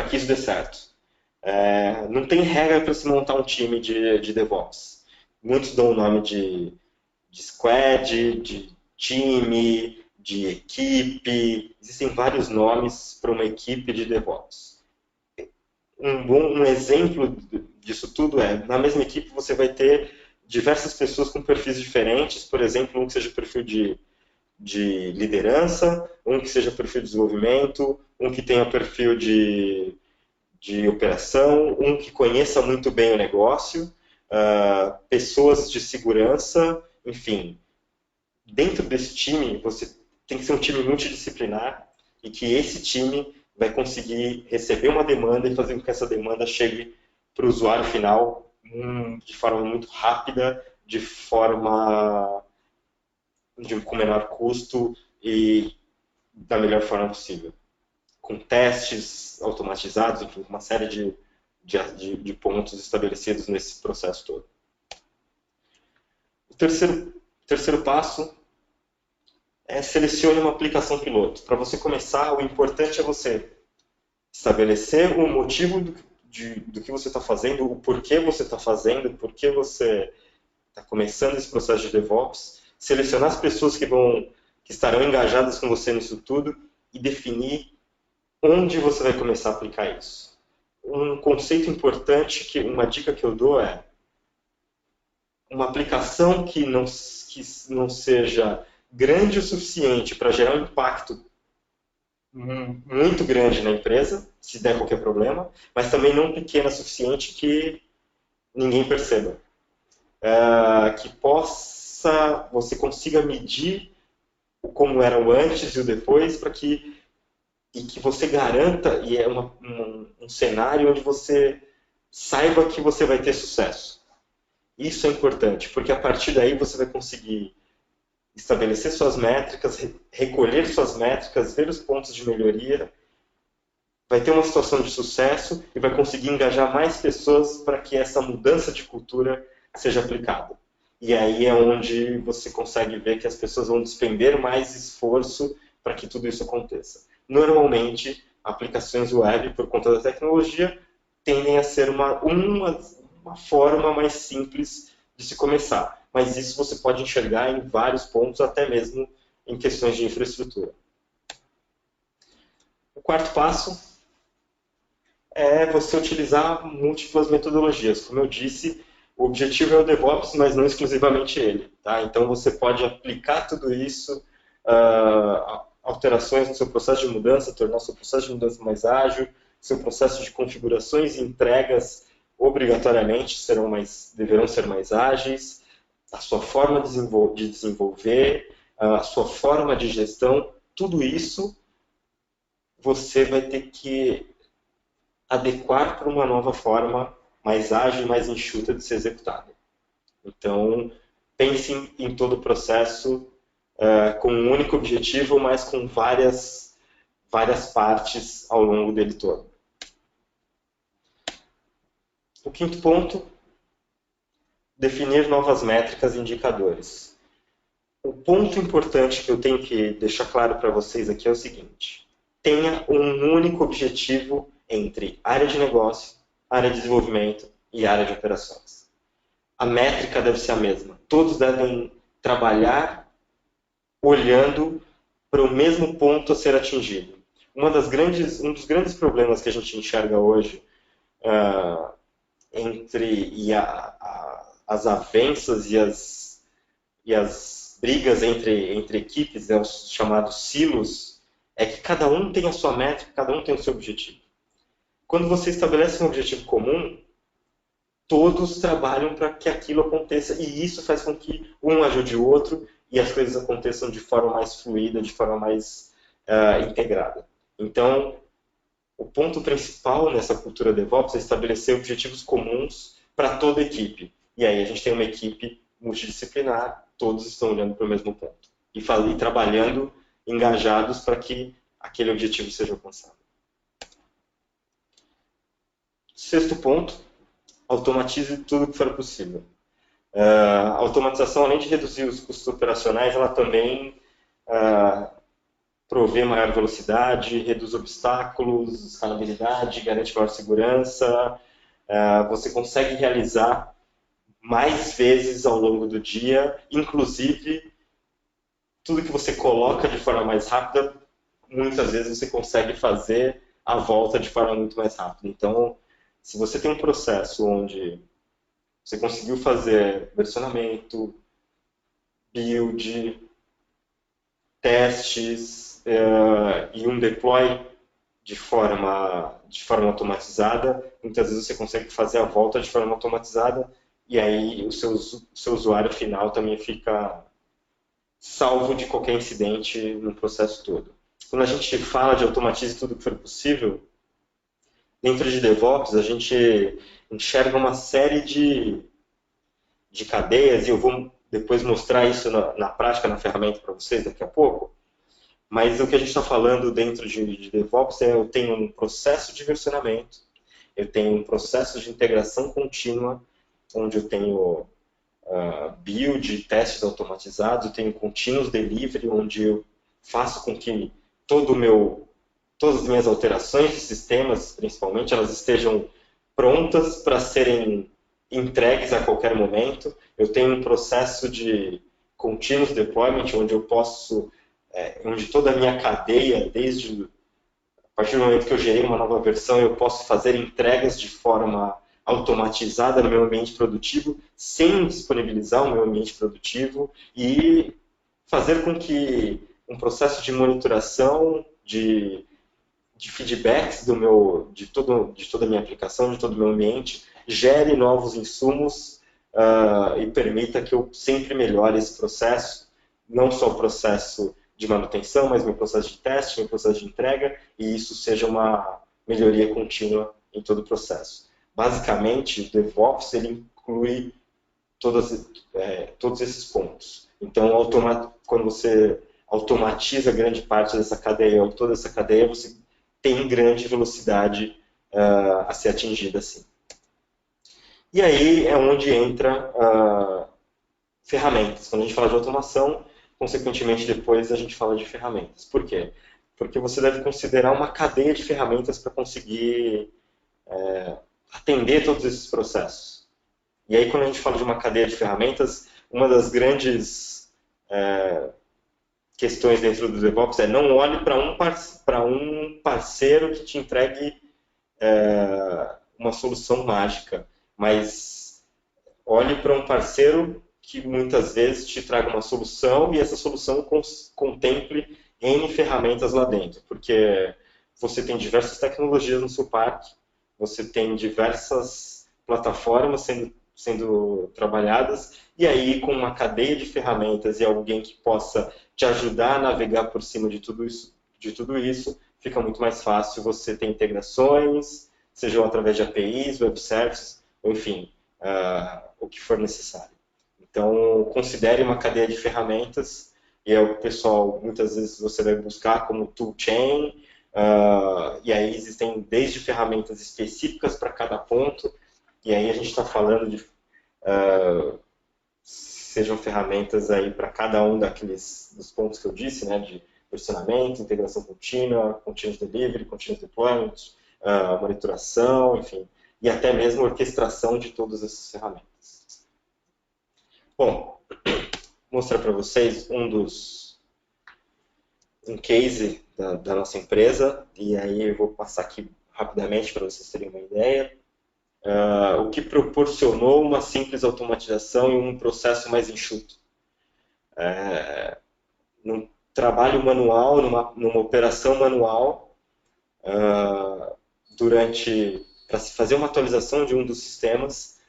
que isso dê certo. Não tem regra para se montar um time de DevOps. Muitos dão o nome de squad, de time, de equipe. Existem vários nomes para uma equipe de DevOps. Um exemplo disso tudo na mesma equipe você vai ter diversas pessoas com perfis diferentes, por exemplo, um que seja perfil de liderança, um que seja perfil de desenvolvimento, um que tenha perfil de operação, um que conheça muito bem o negócio, pessoas de segurança, enfim. Dentro desse time, você tem que ser um time multidisciplinar e que esse time vai conseguir receber uma demanda e fazer com que essa demanda chegue para o usuário final de forma muito rápida, com menor custo e da melhor forma possível. Com testes automatizados, enfim, uma série de pontos estabelecidos nesse processo todo. O terceiro passo é selecione uma aplicação piloto. Para você começar, o importante é você estabelecer o motivo do que você está fazendo, o porquê você está fazendo, por que você está começando esse processo de DevOps, selecionar as pessoas que estarão engajadas com você nisso tudo e definir onde você vai começar a aplicar isso. Um conceito importante, uma dica que eu dou é uma aplicação que não seja grande o suficiente para gerar um impacto muito grande na empresa, se der qualquer problema, mas também não pequena o suficiente que ninguém perceba. Que você consiga medir como era o antes e o depois, e que você garanta, e é um cenário onde você saiba que você vai ter sucesso. Isso é importante, porque a partir daí você vai conseguir estabelecer suas métricas, recolher suas métricas, ver os pontos de melhoria, vai ter uma situação de sucesso e vai conseguir engajar mais pessoas para que essa mudança de cultura seja aplicada. E aí é onde você consegue ver que as pessoas vão despender mais esforço para que tudo isso aconteça. Normalmente, aplicações web, por conta da tecnologia, tendem a ser uma forma mais simples de se começar. Mas isso você pode enxergar em vários pontos, até mesmo em questões de infraestrutura. O quarto passo é você utilizar múltiplas metodologias. Como eu disse, o objetivo é o DevOps, mas não exclusivamente ele. Tá? Então você pode aplicar tudo isso, alterações no seu processo de mudança, tornar o seu processo de mudança mais ágil, seu processo de configurações e entregas obrigatoriamente deverão ser mais ágeis. a sua forma de desenvolver, a sua forma de gestão, tudo isso você vai ter que adequar para uma nova forma mais ágil e mais enxuta de ser executada. Então, pense em todo o processo com um único objetivo, mas com várias partes ao longo dele todo. O quinto ponto, definir novas métricas e indicadores. O ponto importante que eu tenho que deixar claro para vocês aqui é o seguinte: tenha um único objetivo entre área de negócio, área de desenvolvimento e área de operações. A métrica deve ser a mesma. Todos devem trabalhar olhando para o mesmo ponto a ser atingido. Um dos grandes problemas que a gente enxerga hoje entre as avanças e as brigas entre equipes, os chamados silos, é que cada um tem a sua métrica, cada um tem o seu objetivo. Quando você estabelece um objetivo comum, todos trabalham para que aquilo aconteça, e isso faz com que um ajude o outro e as coisas aconteçam de forma mais fluida, de forma mais integrada. Então, o ponto principal nessa cultura DevOps é estabelecer objetivos comuns para toda a equipe. E aí a gente tem uma equipe multidisciplinar, todos estão olhando para o mesmo ponto. E trabalhando engajados para que aquele objetivo seja alcançado. Sexto ponto, automatize tudo que for possível. A automatização, além de reduzir os custos operacionais, ela também provê maior velocidade, reduz obstáculos, escalabilidade, garante maior segurança. Você consegue realizar mais vezes ao longo do dia, inclusive tudo que você coloca de forma mais rápida, muitas vezes você consegue fazer a volta de forma muito mais rápida. Então, se você tem um processo onde você conseguiu fazer versionamento, build, testes e um deploy de forma automatizada, muitas vezes você consegue fazer a volta de forma automatizada e aí o seu usuário final também fica salvo de qualquer incidente no processo todo. Quando a gente fala de automatize tudo que for possível, dentro de DevOps a gente enxerga uma série de cadeias, e eu vou depois mostrar isso na prática, na ferramenta para vocês daqui a pouco. Mas o que a gente está falando dentro de DevOps é eu tenho um processo de versionamento, eu tenho um processo de integração contínua, onde eu tenho build, testes automatizados, eu tenho continuous delivery, onde eu faço com que todas as minhas alterações de sistemas, principalmente, elas estejam prontas para serem entregues a qualquer momento. Eu tenho um processo de continuous deployment, onde eu posso, onde toda a minha cadeia, a partir do momento que eu gerei uma nova versão, eu posso fazer entregas de forma automatizada no meu ambiente produtivo, sem disponibilizar o meu ambiente produtivo, e fazer com que um processo de monitoração, de feedbacks de toda a minha aplicação, de todo o meu ambiente, gere novos insumos e permita que eu sempre melhore esse processo, não só o processo de manutenção, mas meu processo de teste, meu processo de entrega, e isso seja uma melhoria contínua em todo o processo. Basicamente, o DevOps ele inclui todos esses pontos. Então, quando você automatiza grande parte dessa cadeia, ou toda essa cadeia, você tem grande velocidade a ser atingida assim. E aí é onde entra ferramentas. Quando a gente fala de automação, consequentemente depois a gente fala de ferramentas. Por quê? Porque você deve considerar uma cadeia de ferramentas para conseguir atender todos esses processos. E aí quando a gente fala de uma cadeia de ferramentas, uma das grandes questões dentro do DevOps é não olhe para um parceiro que te entregue uma solução mágica, mas olhe para um parceiro que muitas vezes te traga uma solução e essa solução contemple N ferramentas lá dentro, porque você tem diversas tecnologias no seu parque, você tem diversas plataformas sendo sendo trabalhadas, e aí com uma cadeia de ferramentas e alguém que possa te ajudar a navegar por cima de tudo isso, fica muito mais fácil você ter integrações, sejam através de APIs, web services, ou enfim, o que for necessário. Então, considere uma cadeia de ferramentas, e aí o pessoal, muitas vezes você vai buscar como toolchain, e aí existem desde ferramentas específicas para cada ponto, e aí a gente está falando de sejam ferramentas aí para cada um dos pontos que eu disse, né, de versionamento, integração contínua, continuous delivery, continuous deployment, monitoração, enfim, e até mesmo orquestração de todas essas ferramentas. Bom, vou mostrar para vocês um case da nossa empresa, e aí eu vou passar aqui rapidamente para vocês terem uma ideia. O que proporcionou uma simples automatização e um processo mais enxuto. Num trabalho manual, numa operação manual, para se fazer uma atualização de um dos sistemas,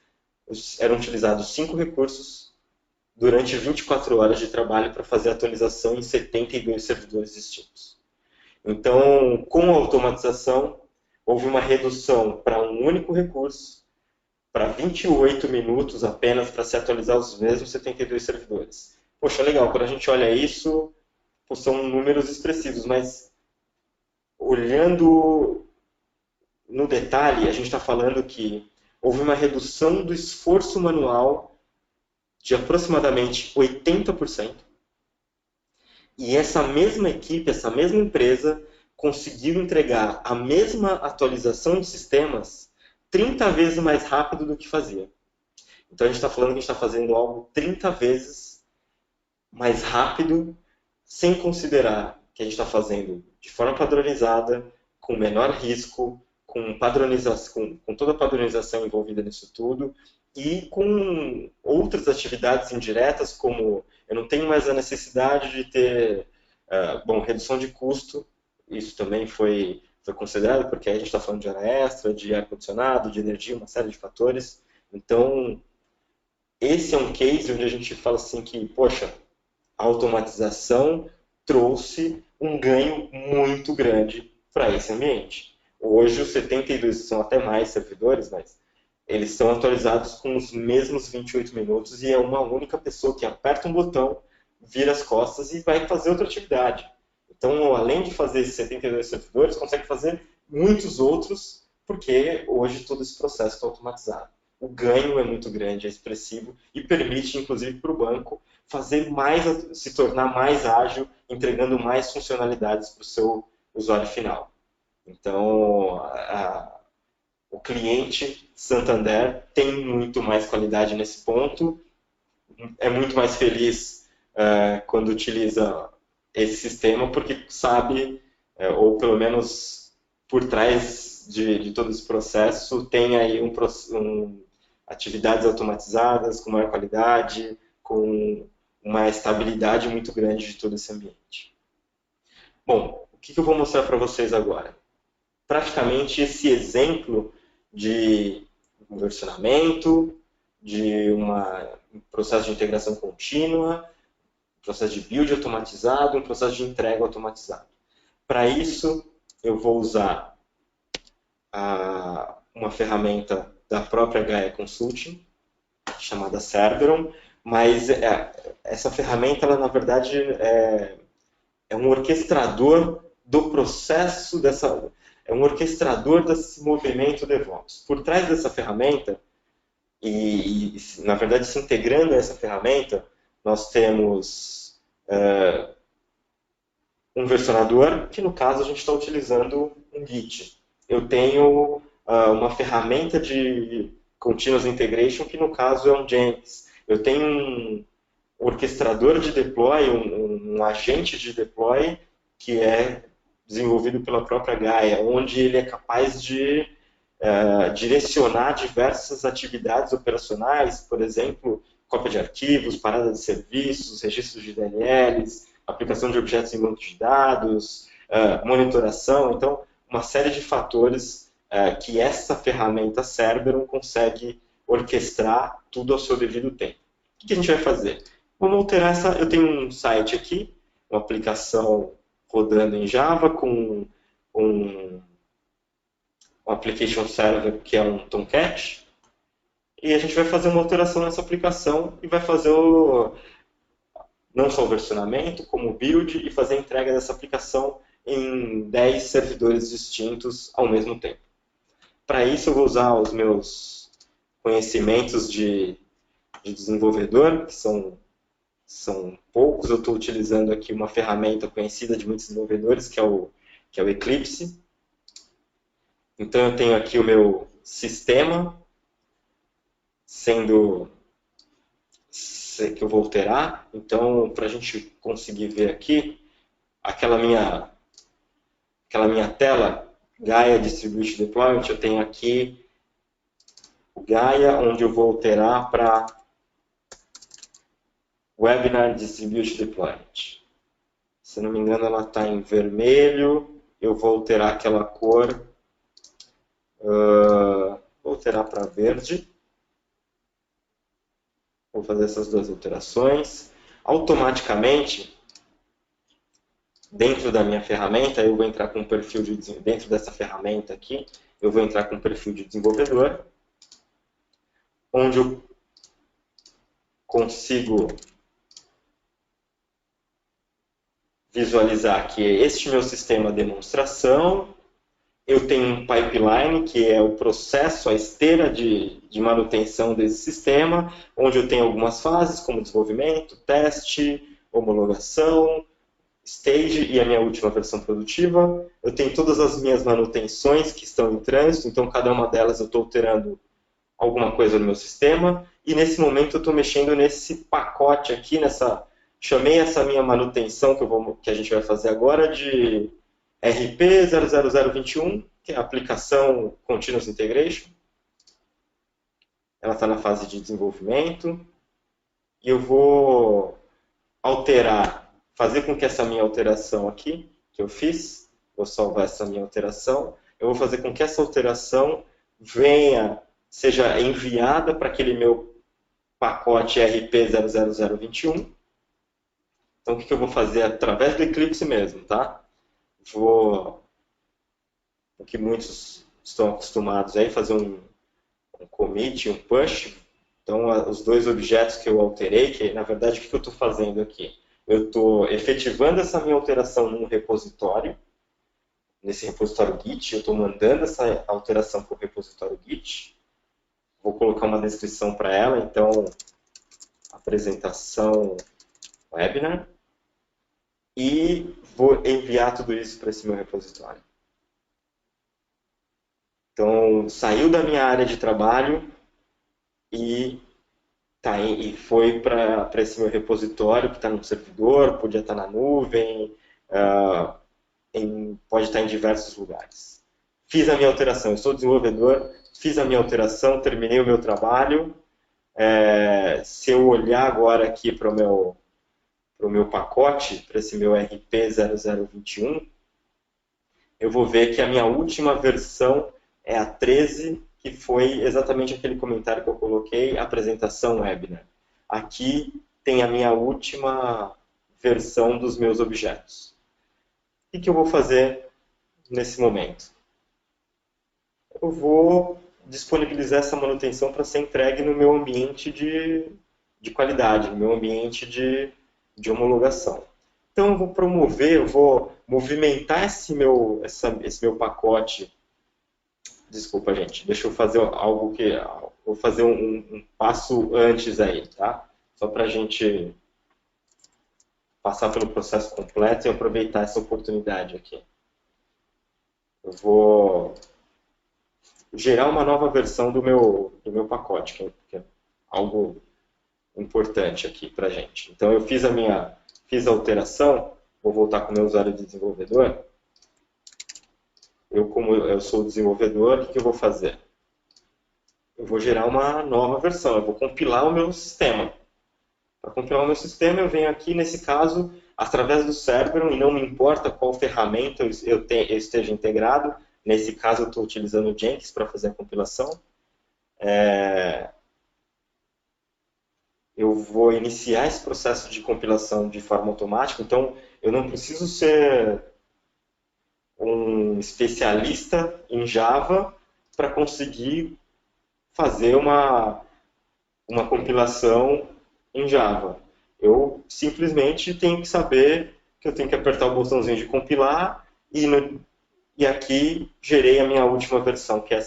eram utilizados 5 recursos durante 24 horas de trabalho para fazer a atualização em 72 servidores distintos. Então, com a automatização, houve uma redução para um único recurso, para 28 minutos apenas para se atualizar os mesmos 72 servidores. Poxa, legal, quando a gente olha isso, são números expressivos, mas olhando no detalhe, a gente está falando que houve uma redução do esforço manual de aproximadamente 80%, e essa mesma equipe, essa mesma empresa, conseguiu entregar a mesma atualização de sistemas 30 vezes mais rápido do que fazia. Então a gente está falando que a gente está fazendo algo 30 vezes mais rápido, sem considerar que a gente está fazendo de forma padronizada, com menor risco, com toda a padronização envolvida nisso tudo, e com outras atividades indiretas, como eu não tenho mais a necessidade de ter redução de custo. Isso também foi considerado, porque aí a gente está falando de hora extra, de ar-condicionado, de energia, uma série de fatores. Então, esse é um case onde a gente fala assim que, poxa, a automatização trouxe um ganho muito grande para esse ambiente. Hoje, os 72 são até mais servidores, mas eles são atualizados com os mesmos 28 minutos e é uma única pessoa que aperta um botão, vira as costas e vai fazer outra atividade. Então, além de fazer esses 72 servidores, consegue fazer muitos outros, porque hoje todo esse processo está automatizado. O ganho é muito grande, é expressivo e permite, inclusive, para o banco se tornar mais ágil, entregando mais funcionalidades para o seu usuário final. Então, o cliente Santander tem muito mais qualidade nesse ponto, é muito mais feliz quando utiliza esse sistema, porque sabe, ou pelo menos por trás de todo esse processo, tem aí atividades automatizadas, com maior qualidade, com uma estabilidade muito grande de todo esse ambiente. Bom, o que eu vou mostrar para vocês agora? Praticamente esse exemplo de um versionamento, de um processo de integração contínua, um processo de build automatizado, um processo de entrega automatizado. Para isso, eu vou usar uma ferramenta da própria Gaia Consulting, chamada Cerberon, mas essa ferramenta, ela, na verdade, é um orquestrador do processo é um orquestrador desse movimento DevOps. Por trás dessa ferramenta, e na verdade se integrando a essa ferramenta, nós temos um versionador, que no caso a gente está utilizando um Git. Eu tenho uma ferramenta de Continuous Integration, que no caso é um Jenkins. Eu tenho um orquestrador de deploy, um agente de deploy, que é desenvolvido pela própria Gaia, onde ele é capaz de direcionar diversas atividades operacionais, por exemplo, cópia de arquivos, parada de serviços, registros de DLLs, aplicação de objetos em banco de dados, monitoração. Então, uma série de fatores que essa ferramenta Cerberon consegue orquestrar tudo ao seu devido tempo. O que a gente vai fazer? Vamos alterar essa... Eu tenho um site aqui, uma aplicação rodando em Java com um application server que é um Tomcat. E a gente vai fazer uma alteração nessa aplicação e vai fazer não só o versionamento, como o build e fazer a entrega dessa aplicação em 10 servidores distintos ao mesmo tempo. Para isso eu vou usar os meus conhecimentos de desenvolvedor, que são poucos. Eu estou utilizando aqui uma ferramenta conhecida de muitos desenvolvedores, que é o Eclipse. Então eu tenho aqui o meu sistema, que eu vou alterar. Então, para a gente conseguir ver aqui, aquela minha tela, Gaia Distributed Deployment, eu tenho aqui o Gaia, onde eu vou alterar para Webinar Distributed Deployment. Se não me engano, ela está em vermelho. Eu vou alterar aquela cor. Vou alterar para verde. Vou fazer essas duas alterações. Automaticamente, dentro da minha ferramenta, eu vou entrar com um perfil dentro dessa ferramenta aqui, eu vou entrar com um perfil de desenvolvedor, onde eu consigo visualizar que este meu sistema demonstração. Eu tenho um pipeline, que é o processo, a esteira de manutenção desse sistema, onde eu tenho algumas fases, como desenvolvimento, teste, homologação, stage e a minha última versão produtiva. Eu tenho todas as minhas manutenções que estão em trânsito, então cada uma delas eu estou alterando alguma coisa no meu sistema. E nesse momento eu estou mexendo nesse pacote aqui, chamei essa minha manutenção que a gente vai fazer agora de RP00021, que é a aplicação Continuous Integration. Ela está na fase de desenvolvimento. E eu vou fazer com que essa minha alteração aqui, que eu fiz, vou salvar essa minha alteração, eu vou fazer com que essa alteração seja enviada para aquele meu pacote RP00021. Então, o que eu vou fazer através do Eclipse mesmo, tá? O que muitos estão acostumados aí, fazer um commit, um push. Então, os dois objetos que eu alterei, que na verdade, o que eu estou fazendo aqui? Eu estou efetivando essa minha alteração num repositório, nesse repositório Git, eu estou mandando essa alteração para o repositório Git. Vou colocar uma descrição para ela, então, apresentação webinar. E vou enviar tudo isso para esse meu repositório. Então, saiu da minha área de trabalho e foi para esse meu repositório, que está no servidor, podia estar na nuvem, pode estar em diversos lugares. Fiz a minha alteração, eu sou desenvolvedor, fiz a minha alteração, terminei o meu trabalho. Se eu olhar agora aqui para o meu pacote, para esse meu RP0021, eu vou ver que a minha última versão é a 13, que foi exatamente aquele comentário que eu coloquei, apresentação webinar. Aqui tem a minha última versão dos meus objetos. O que eu vou fazer nesse momento? Eu vou disponibilizar essa manutenção para ser entregue no meu ambiente de qualidade, no meu ambiente de homologação. Então eu vou movimentar esse meu pacote. Desculpa, gente, deixa eu fazer algo vou fazer um passo antes aí, tá? Só para a gente passar pelo processo completo e aproveitar essa oportunidade aqui. Eu vou gerar uma nova versão do meu pacote, que é algo importante aqui para a gente. Então eu fiz a alteração, vou voltar com o meu usuário de desenvolvedor. Como eu sou desenvolvedor, o que eu vou fazer? Eu vou gerar uma nova versão, eu vou compilar o meu sistema. Para compilar o meu sistema, eu venho aqui, nesse caso, através do Cerberon, e não me importa qual ferramenta eu esteja integrado. Nesse caso, eu estou utilizando o Jenkins para fazer a compilação. eu vou iniciar esse processo de compilação de forma automática, então eu não preciso ser um especialista em Java para conseguir fazer uma compilação em Java. Eu simplesmente tenho que saber que eu tenho que apertar o botãozinho de compilar e aqui gerei a minha última versão, que é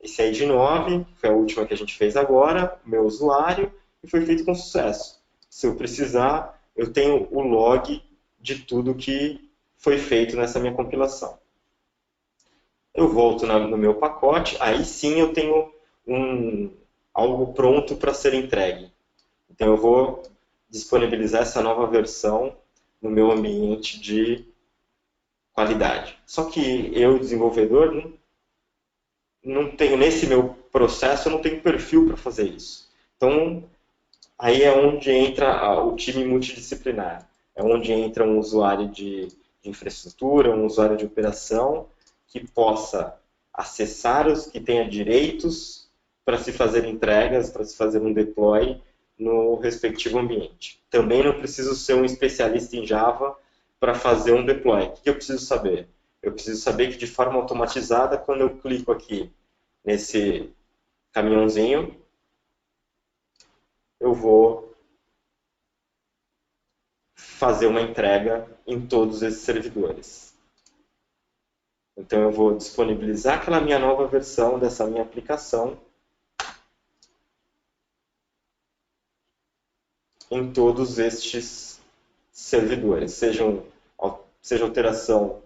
esse ID 9, que foi a última que a gente fez agora, meu usuário, e foi feito com sucesso. Se eu precisar, eu tenho o log de tudo que foi feito nessa minha compilação. Eu volto no meu pacote, aí sim eu tenho algo pronto para ser entregue. Então eu vou disponibilizar essa nova versão no meu ambiente de qualidade. Só que eu, desenvolvedor, não tenho, nesse meu processo, eu não tenho perfil para fazer isso. Então, aí é onde entra o time multidisciplinar. É onde entra um usuário de infraestrutura, um usuário de operação, que possa acessar que tenha direitos para se fazer entregas, para se fazer um deploy no respectivo ambiente. Também não preciso ser um especialista em Java para fazer um deploy. O que eu preciso saber? Eu preciso saber que de forma automatizada, quando eu clico aqui nesse caminhãozinho, eu vou fazer uma entrega em todos esses servidores. Então eu vou disponibilizar aquela minha nova versão dessa minha aplicação em todos estes servidores, seja alteração,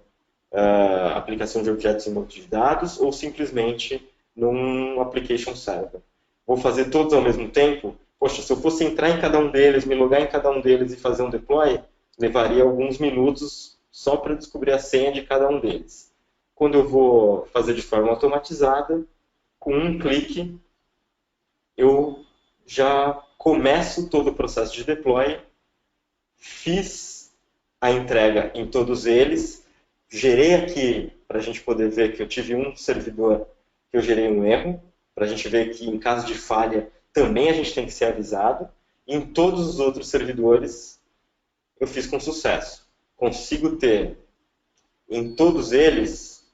aplicação de objetos em banco de dados ou simplesmente num application server. Vou fazer todos ao mesmo tempo? Poxa, se eu fosse entrar em cada um deles, me logar em cada um deles e fazer um deploy, levaria alguns minutos só para descobrir a senha de cada um deles. Quando eu vou fazer de forma automatizada, com um clique, eu já começo todo o processo de deploy, fiz a entrega em todos eles, gerei aqui, para a gente poder ver que eu tive um servidor que eu gerei um erro, para a gente ver que em caso de falha também a gente tem que ser avisado, e em todos os outros servidores eu fiz com sucesso. Consigo ter em todos eles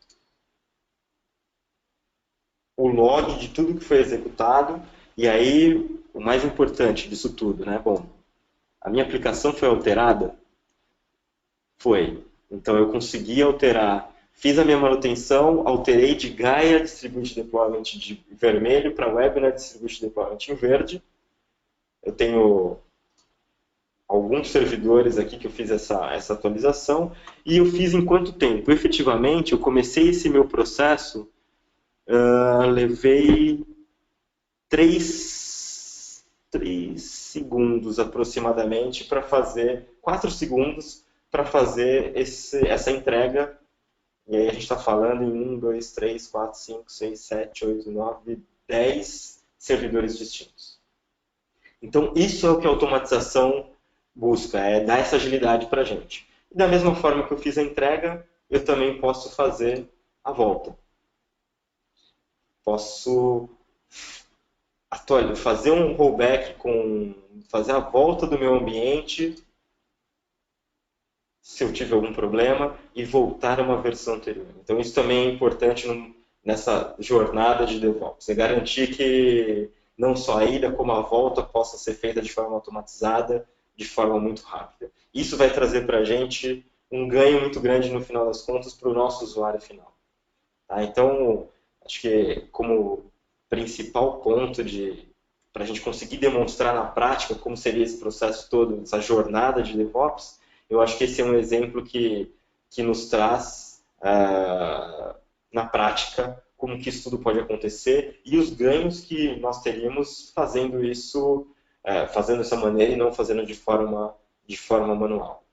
o log de tudo que foi executado, e aí o mais importante disso tudo, né? Bom, a minha aplicação foi alterada? Foi. Então eu consegui alterar, fiz a minha manutenção, alterei de Gaia Distributed Deployment de vermelho para Webinar Distributed Deployment em verde. Eu tenho alguns servidores aqui que eu fiz essa atualização, e eu fiz em quanto tempo? Efetivamente, eu comecei esse meu processo, levei 3 segundos aproximadamente para fazer, 4 segundos para fazer essa entrega. E aí a gente está falando em 1, 2, 3, 4, 5, 6, 7, 8, 9, 10 servidores distintos. Então, isso é o que a automatização busca, é dar essa agilidade para a gente. E da mesma forma que eu fiz a entrega, eu também posso fazer a volta. Posso fazer um rollback, fazer a volta do meu ambiente, se eu tiver algum problema, e voltar a uma versão anterior. Então, isso também é importante nessa jornada de DevOps. É garantir que não só a ida, como a volta possa ser feita de forma automatizada, de forma muito rápida. Isso vai trazer para a gente um ganho muito grande, no final das contas, para o nosso usuário final. Tá? Então, acho que como principal ponto para a gente conseguir demonstrar na prática como seria esse processo todo, essa jornada de DevOps, eu acho que esse é um exemplo que nos traz, na prática, como que isso tudo pode acontecer e os ganhos que nós teríamos fazendo isso, fazendo dessa maneira e não fazendo de forma manual.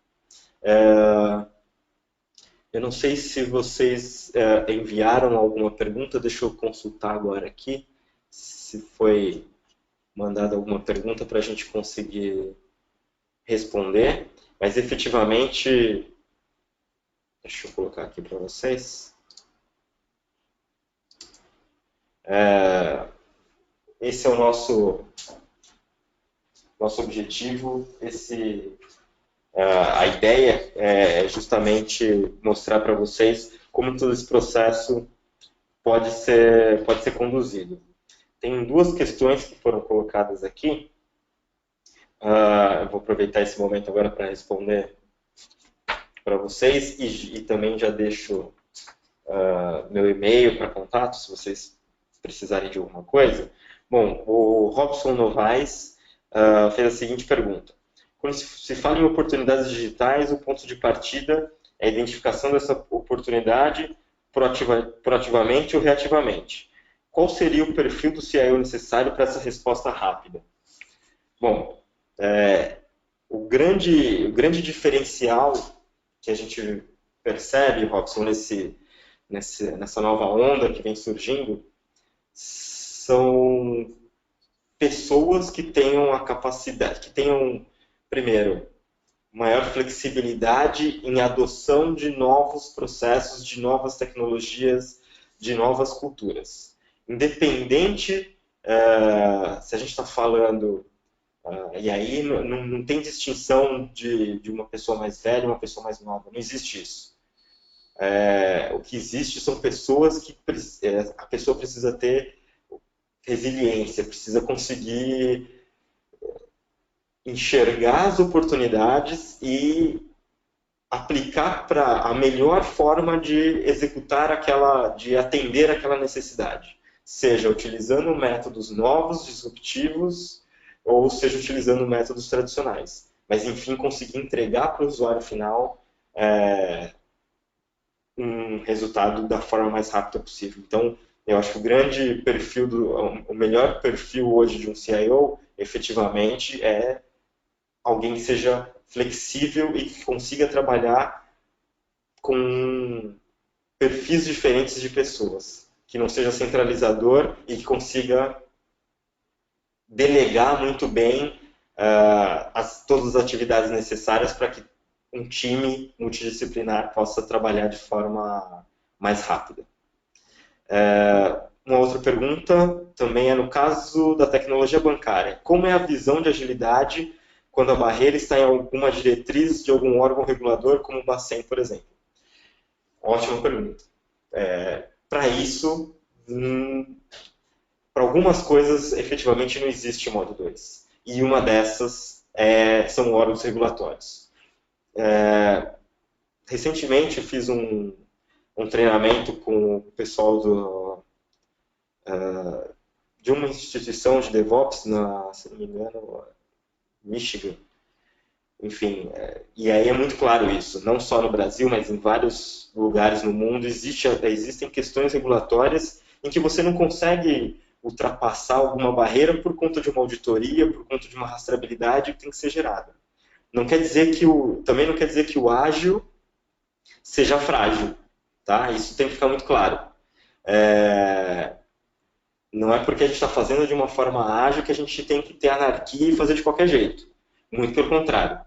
Eu não sei se vocês enviaram alguma pergunta, deixa eu consultar agora aqui, se foi mandada alguma pergunta para a gente conseguir responder, mas efetivamente, deixa eu colocar aqui para vocês, esse é o nosso nosso objetivo, a ideia é justamente mostrar para vocês como todo esse processo pode ser conduzido. Tem duas questões que foram colocadas aqui. Eu vou aproveitar esse momento agora para responder para vocês e também já deixo meu e-mail para contato, se vocês precisarem de alguma coisa. Bom, o Robson Novaes fez a seguinte pergunta. Quando se fala em oportunidades digitais, o ponto de partida é a identificação dessa oportunidade proativamente ou reativamente. Qual seria o perfil do CIO necessário para essa resposta rápida? Bom, o grande diferencial que a gente percebe, Robson, nessa nova onda que vem surgindo, são pessoas que tenham a capacidade, que tenham, primeiro, maior flexibilidade em adoção de novos processos, de novas tecnologias, de novas culturas. Independente se a gente está falando, e aí não tem distinção de uma pessoa mais velha e uma pessoa mais nova, não existe isso. O que existe são pessoas que a pessoa precisa ter resiliência, precisa conseguir enxergar as oportunidades e aplicar para a melhor forma de executar de atender aquela necessidade, seja utilizando métodos novos, disruptivos, ou seja utilizando métodos tradicionais. Mas, enfim, conseguir entregar para o usuário final um resultado da forma mais rápida possível. Então, eu acho que o melhor perfil hoje de um CIO, efetivamente, é alguém que seja flexível e que consiga trabalhar com perfis diferentes de pessoas, que não seja centralizador e que consiga delegar muito bem todas as atividades necessárias para que um time multidisciplinar possa trabalhar de forma mais rápida. Uma outra pergunta também é no caso da tecnologia bancária. Como é a visão de agilidade quando a barreira está em alguma diretriz de algum órgão regulador, como o Bacen, por exemplo? Ótima pergunta. Para isso, para algumas coisas, efetivamente não existe modo 2. E uma dessas são órgãos regulatórios. Recentemente eu fiz um treinamento com o pessoal de uma instituição de DevOps, se não me engano, Michigan. Enfim, e aí é muito claro isso, não só no Brasil, mas em vários lugares no mundo, existem questões regulatórias em que você não consegue ultrapassar alguma barreira por conta de uma auditoria, por conta de uma rastreabilidade que tem que ser gerada. Também não quer dizer que o ágil seja frágil, tá? Isso tem que ficar muito claro. Não é porque a gente está fazendo de uma forma ágil que a gente tem que ter anarquia e fazer de qualquer jeito. Muito pelo contrário.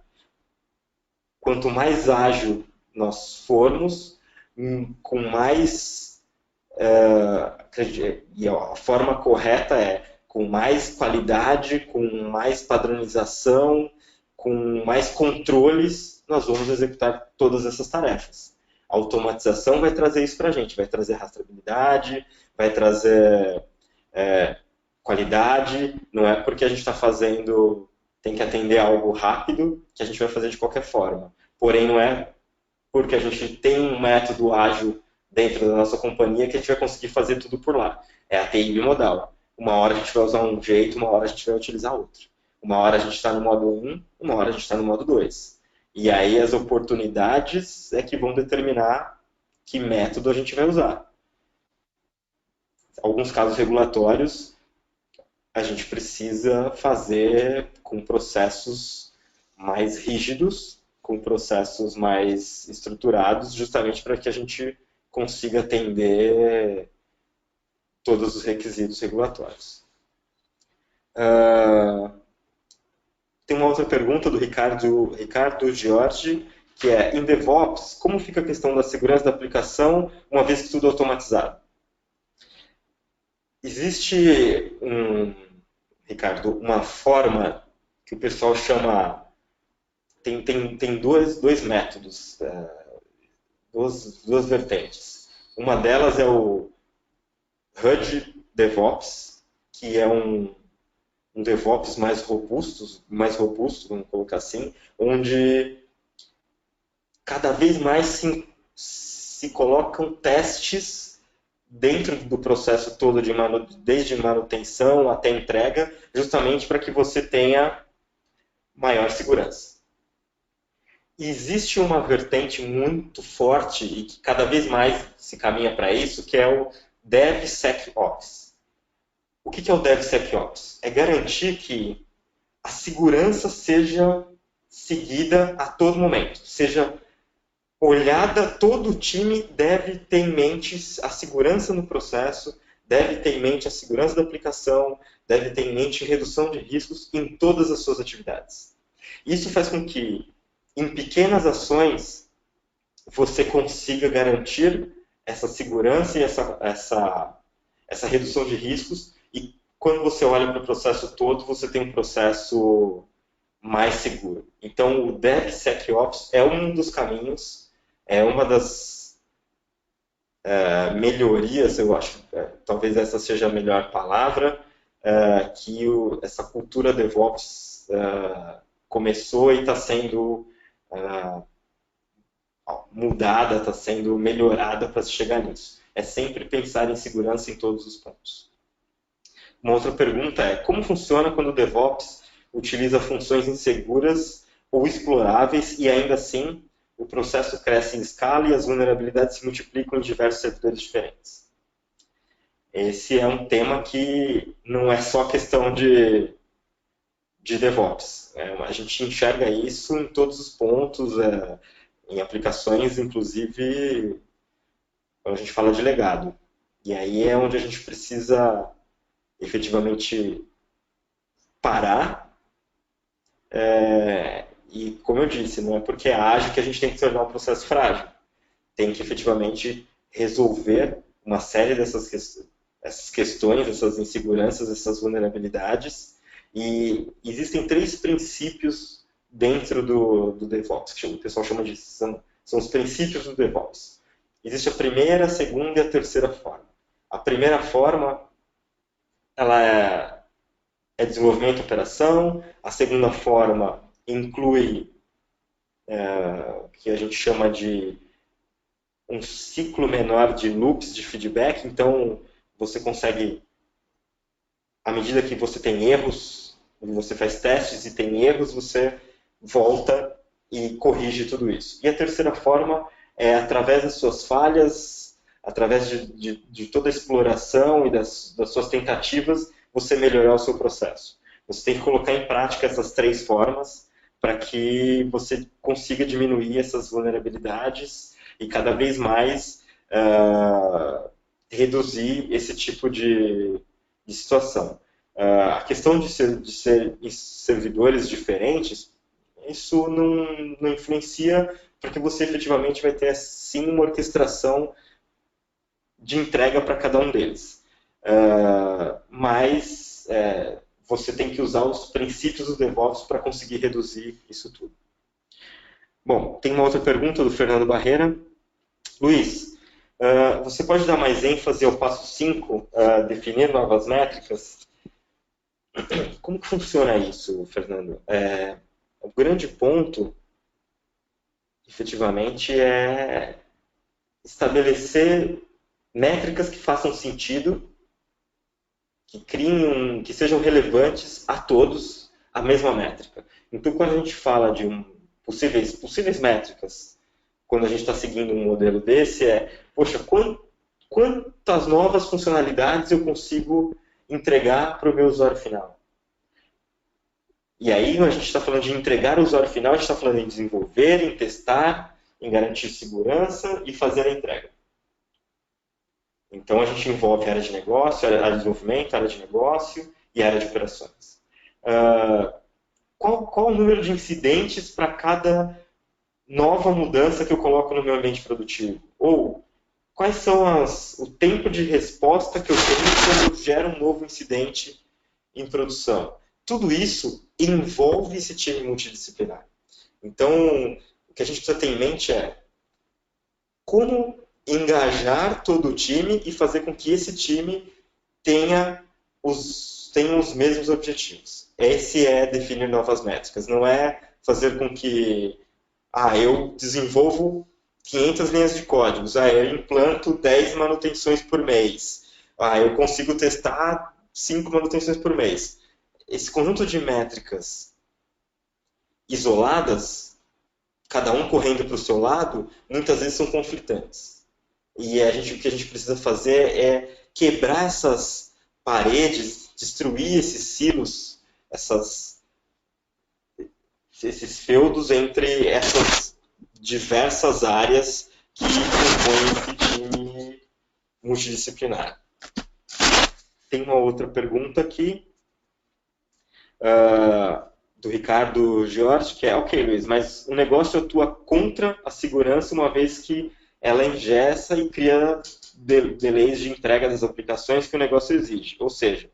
Quanto mais ágil nós formos, com mais... e a forma correta com mais qualidade, com mais padronização, com mais controles, nós vamos executar todas essas tarefas. A automatização vai trazer isso para a gente, vai trazer rastreabilidade, vai trazer qualidade, não é porque a gente está tem que atender algo rápido que a gente vai fazer de qualquer forma. Porém, não é porque a gente tem um método ágil dentro da nossa companhia que a gente vai conseguir fazer tudo por lá. É a TI bimodal. Uma hora a gente vai usar um jeito, uma hora a gente vai utilizar outro. Uma hora a gente está no modo 1, uma hora a gente está no modo 2. E aí as oportunidades é que vão determinar que método a gente vai usar. Alguns casos regulatórios a gente precisa fazer com processos mais rígidos, com processos mais estruturados, justamente para que a gente consiga atender todos os requisitos regulatórios. Tem uma outra pergunta do Ricardo Giorgi, que é, em DevOps, como fica a questão da segurança da aplicação, uma vez que tudo é automatizado? Existe, Ricardo, uma forma que o pessoal chama... Tem dois métodos, duas vertentes. Uma delas é o HUD DevOps, que é um DevOps mais robusto, vamos colocar assim, onde cada vez mais se colocam testes dentro do processo todo, desde manutenção até entrega, justamente para que você tenha maior segurança. E existe uma vertente muito forte e que cada vez mais se caminha para isso, que é o DevSecOps. O que é o DevSecOps? É garantir que a segurança seja seguida a todo momento, seja olhada, todo o time deve ter em mente a segurança no processo, deve ter em mente a segurança da aplicação, deve ter em mente a redução de riscos em todas as suas atividades. Isso faz com que, em pequenas ações, você consiga garantir essa segurança e essa redução de riscos, e quando você olha para o processo todo, você tem um processo mais seguro. Então, o DevSecOps é um dos caminhos, é uma das melhorias, eu acho, talvez essa seja a melhor palavra, que essa cultura DevOps começou e está sendo mudada, está sendo melhorada para se chegar nisso. É sempre pensar em segurança em todos os pontos. Uma outra pergunta é, como funciona quando o DevOps utiliza funções inseguras ou exploráveis e ainda assim o processo cresce em escala e as vulnerabilidades se multiplicam em diversos setores diferentes? Esse é um tema que não é só questão de DevOps. A gente enxerga isso em todos os pontos, em aplicações, inclusive, quando a gente fala de legado. E aí é onde a gente precisa efetivamente parar. E, como eu disse, não é porque é ágil que a gente tem que tornar um processo frágil. Tem que efetivamente resolver uma série essas questões, essas inseguranças, essas vulnerabilidades. E existem 3 princípios dentro do DevOps, que o pessoal chama de... São os princípios do DevOps. Existe a primeira, a segunda e a terceira forma. A primeira forma, ela é desenvolvimento e operação. A segunda forma inclui o que a gente chama de um ciclo menor de loops de feedback. Então, você consegue, à medida que você tem erros, você faz testes e tem erros, você volta e corrige tudo isso. E a terceira forma é, através das suas falhas, através de toda a exploração e das suas tentativas, você melhorar o seu processo. Você tem que colocar em prática essas 3 formas para que você consiga diminuir essas vulnerabilidades e cada vez mais reduzir esse tipo de situação. A questão de ser em servidores diferentes, isso não influencia, porque você efetivamente vai ter, sim, uma orquestração de entrega para cada um deles. Mas você tem que usar os princípios do DevOps para conseguir reduzir isso tudo. Bom, tem uma outra pergunta do Fernando Barreira. Luiz, você pode dar mais ênfase ao passo 5, definir novas métricas? Como que funciona isso, Fernando? O grande ponto, efetivamente, é estabelecer métricas que façam sentido, que sejam relevantes a todos, a mesma métrica. Então, quando a gente fala de possíveis métricas, quando a gente está seguindo um modelo desse, poxa, quantas novas funcionalidades eu consigo entregar para o meu usuário final? E aí, a gente está falando de entregar ao usuário final, a gente está falando em desenvolver, em testar, em garantir segurança e fazer a entrega. Então, a gente envolve a área de negócio, a área de desenvolvimento, a área de negócio e a área de operações. Qual o número de incidentes para cada nova mudança que eu coloco no meu ambiente produtivo? Ou quais são o tempo de resposta que eu tenho quando eu gero um novo incidente em produção? tudo isso envolve esse time multidisciplinar. Então, o que a gente precisa ter em mente é como engajar todo o time e fazer com que esse time tenha os mesmos objetivos. Esse é definir novas métricas, não é fazer com que eu desenvolvo 500 linhas de códigos, eu implanto 10 manutenções por mês, eu consigo testar 5 manutenções por mês. Esse conjunto de métricas isoladas, cada um correndo para o seu lado, muitas vezes são conflitantes. E o que a gente precisa fazer é quebrar essas paredes, destruir esses silos, esses feudos entre essas diversas áreas que compõem esse time multidisciplinar. Tem uma outra pergunta aqui, do Ricardo Jorge, que é: ok, Luiz, mas o negócio atua contra a segurança uma vez que ela engessa e cria delays de entrega das aplicações que o negócio exige. Ou seja,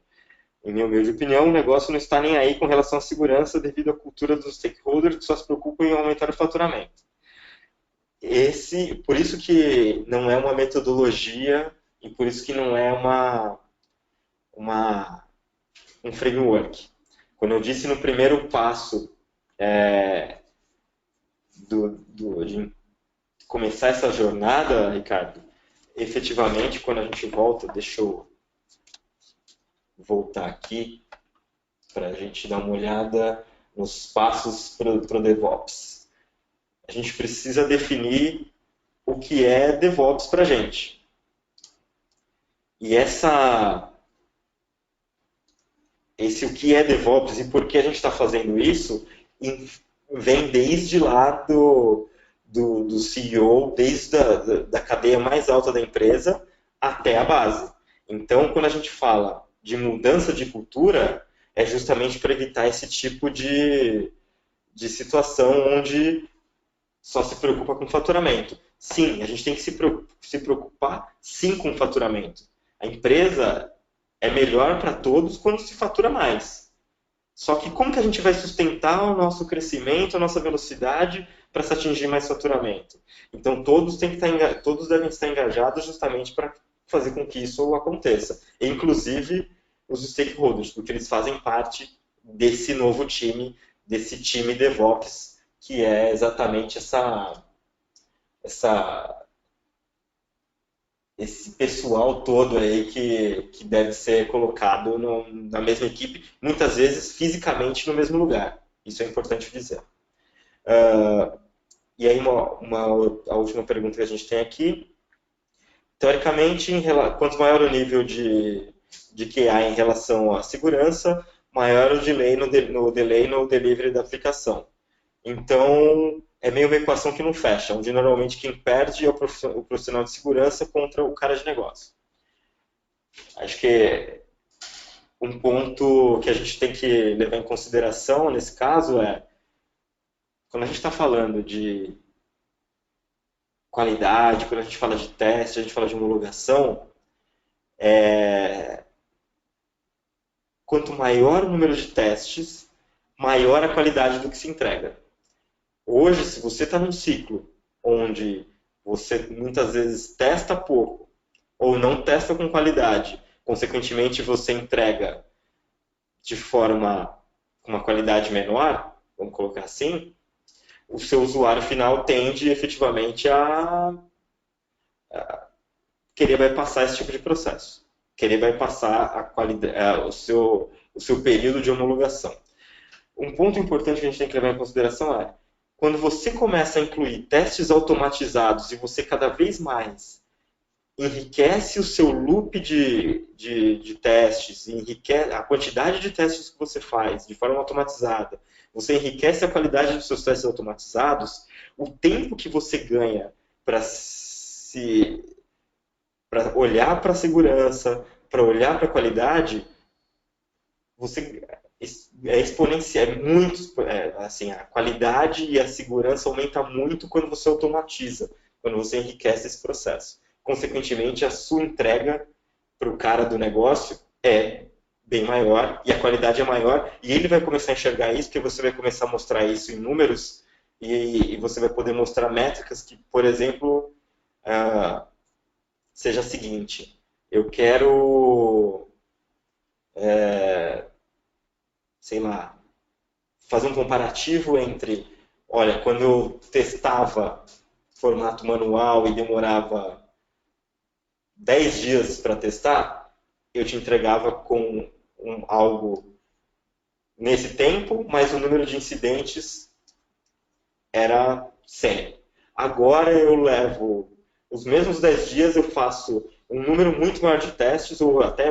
em minha humilde opinião, o negócio não está nem aí com relação à segurança devido à cultura dos stakeholders que só se preocupam em aumentar o faturamento. Por isso que não é uma metodologia e por isso que não é um framework. Quando eu disse no primeiro passo de começar essa jornada, Ricardo, efetivamente, quando a gente volta, deixa eu voltar aqui para a gente dar uma olhada nos passos para o DevOps. A gente precisa definir o que é DevOps para a gente. E esse o que é DevOps e por que a gente está fazendo isso vem desde lá do CEO, desde da cadeia mais alta da empresa até a base. Então, quando a gente fala de mudança de cultura, é justamente para evitar esse tipo de situação onde só se preocupa com faturamento. Sim, a gente tem que se preocupar sim com faturamento. A empresa é melhor para todos quando se fatura mais. Só que como que a gente vai sustentar o nosso crescimento, a nossa velocidade para se atingir mais faturamento? Então todos devem estar engajados justamente para fazer com que isso aconteça. Inclusive os stakeholders, porque eles fazem parte desse novo time, desse time DevOps, que é exatamente esse pessoal todo aí que deve ser colocado na mesma equipe, muitas vezes fisicamente no mesmo lugar. Isso é importante dizer. E aí a última pergunta que a gente tem aqui. Teoricamente, quanto maior o nível de QA em relação à segurança, maior o delay no delivery da aplicação. Então, é meio uma equação que não fecha, onde normalmente quem perde é o profissional de segurança contra o cara de negócio. Acho que um ponto que a gente tem que levar em consideração nesse caso é, quando a gente está falando de qualidade, quando a gente fala de teste, a gente fala de homologação, quanto maior o número de testes, maior a qualidade do que se entrega. Hoje, se você está num ciclo onde você muitas vezes testa pouco ou não testa com qualidade, consequentemente você entrega com uma qualidade menor, vamos colocar assim, o seu usuário final tende efetivamente a querer bypassar esse tipo de processo, querer bypassar a qualidade, o seu período de homologação. Um ponto importante que a gente tem que levar em consideração é, quando você começa a incluir testes automatizados e você cada vez mais enriquece o seu loop de testes, enriquece a quantidade de testes que você faz de forma automatizada, você enriquece a qualidade dos seus testes automatizados, o tempo que você ganha para olhar para a segurança, para olhar para a qualidade, é exponencial, assim, a qualidade e a segurança aumenta muito quando você automatiza, quando você enriquece esse processo. Consequentemente, a sua entrega para o cara do negócio é bem maior e a qualidade é maior, e ele vai começar a enxergar isso, porque você vai começar a mostrar isso em números e você vai poder mostrar métricas que, por exemplo, seja a seguinte: eu quero, sei lá, fazer um comparativo entre, olha, quando eu testava formato manual e demorava 10 dias para testar, eu te entregava com algo nesse tempo, mas o número de incidentes era 100. Agora eu levo os mesmos 10 dias, eu faço um número muito maior de testes, ou até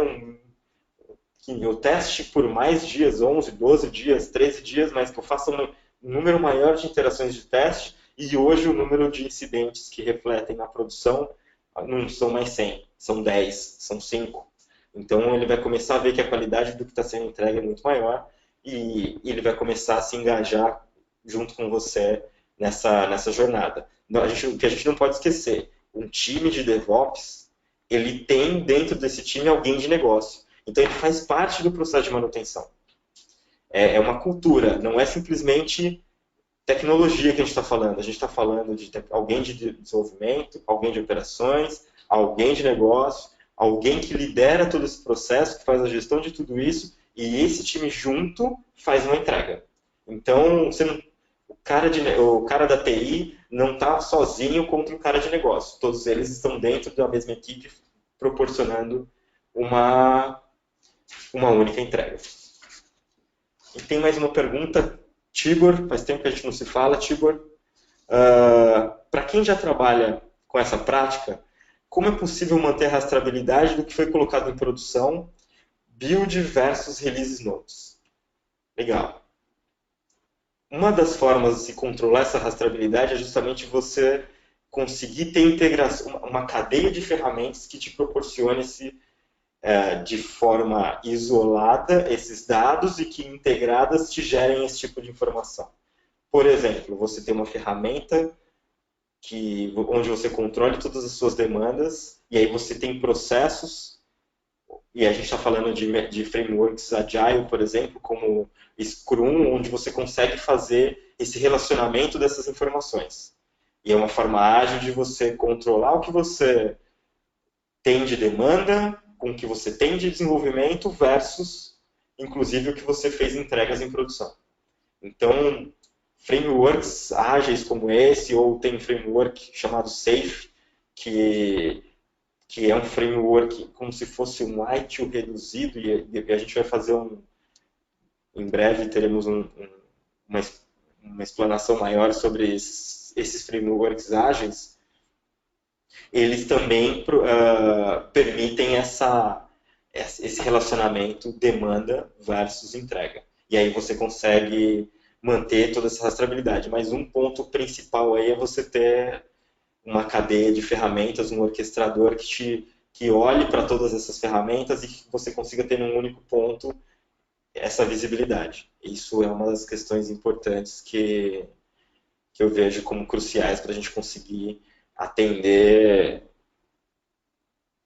que eu teste por mais dias, 11, 12 dias, 13 dias, mas que eu faça um número maior de interações de teste, e hoje o número de incidentes que refletem na produção não são mais 100, são 10, são 5. Então ele vai começar a ver que a qualidade do que está sendo entregue é muito maior, e ele vai começar a se engajar junto com você nessa jornada. O que a gente não pode esquecer, um time de DevOps, ele tem dentro desse time alguém de negócio. Então ele faz parte do processo de manutenção. É uma cultura, não é simplesmente tecnologia que a gente está falando. A gente está falando de alguém de desenvolvimento, alguém de operações, alguém de negócio, alguém que lidera todo esse processo, que faz a gestão de tudo isso, e esse time junto faz uma entrega. Então, o cara da TI não está sozinho contra o cara de negócio. Todos eles estão dentro da mesma equipe, proporcionando uma única entrega. E tem mais uma pergunta, Tibor, faz tempo que a gente não se fala, Tibor. Para quem já trabalha com essa prática, como é possível manter a rastreabilidade do que foi colocado em produção, build versus release notes? Legal. Uma das formas de se controlar essa rastreabilidade é justamente você conseguir ter integração, uma cadeia de ferramentas que te proporcione de forma isolada esses dados e que integradas te gerem esse tipo de informação. Por exemplo, você tem uma ferramenta onde você controle todas as suas demandas e aí você tem processos, e a gente está falando de frameworks Agile, por exemplo, como Scrum, onde você consegue fazer esse relacionamento dessas informações. E é uma forma ágil de você controlar o que você tem de demanda, com o que você tem de desenvolvimento versus, inclusive, o que você fez em entregas em produção. Então, frameworks ágeis como esse, ou tem um framework chamado SAFe, que é um framework como se fosse um ITIL reduzido, e a gente vai fazer em breve teremos uma explanação maior sobre esses frameworks ágeis. Eles também permitem esse relacionamento demanda versus entrega. E aí você consegue manter toda essa rastreabilidade. Mas um ponto principal aí é você ter uma cadeia de ferramentas, um orquestrador que olhe para todas essas ferramentas e que você consiga ter num único ponto essa visibilidade. Isso é uma das questões importantes que eu vejo como cruciais para a gente conseguir atender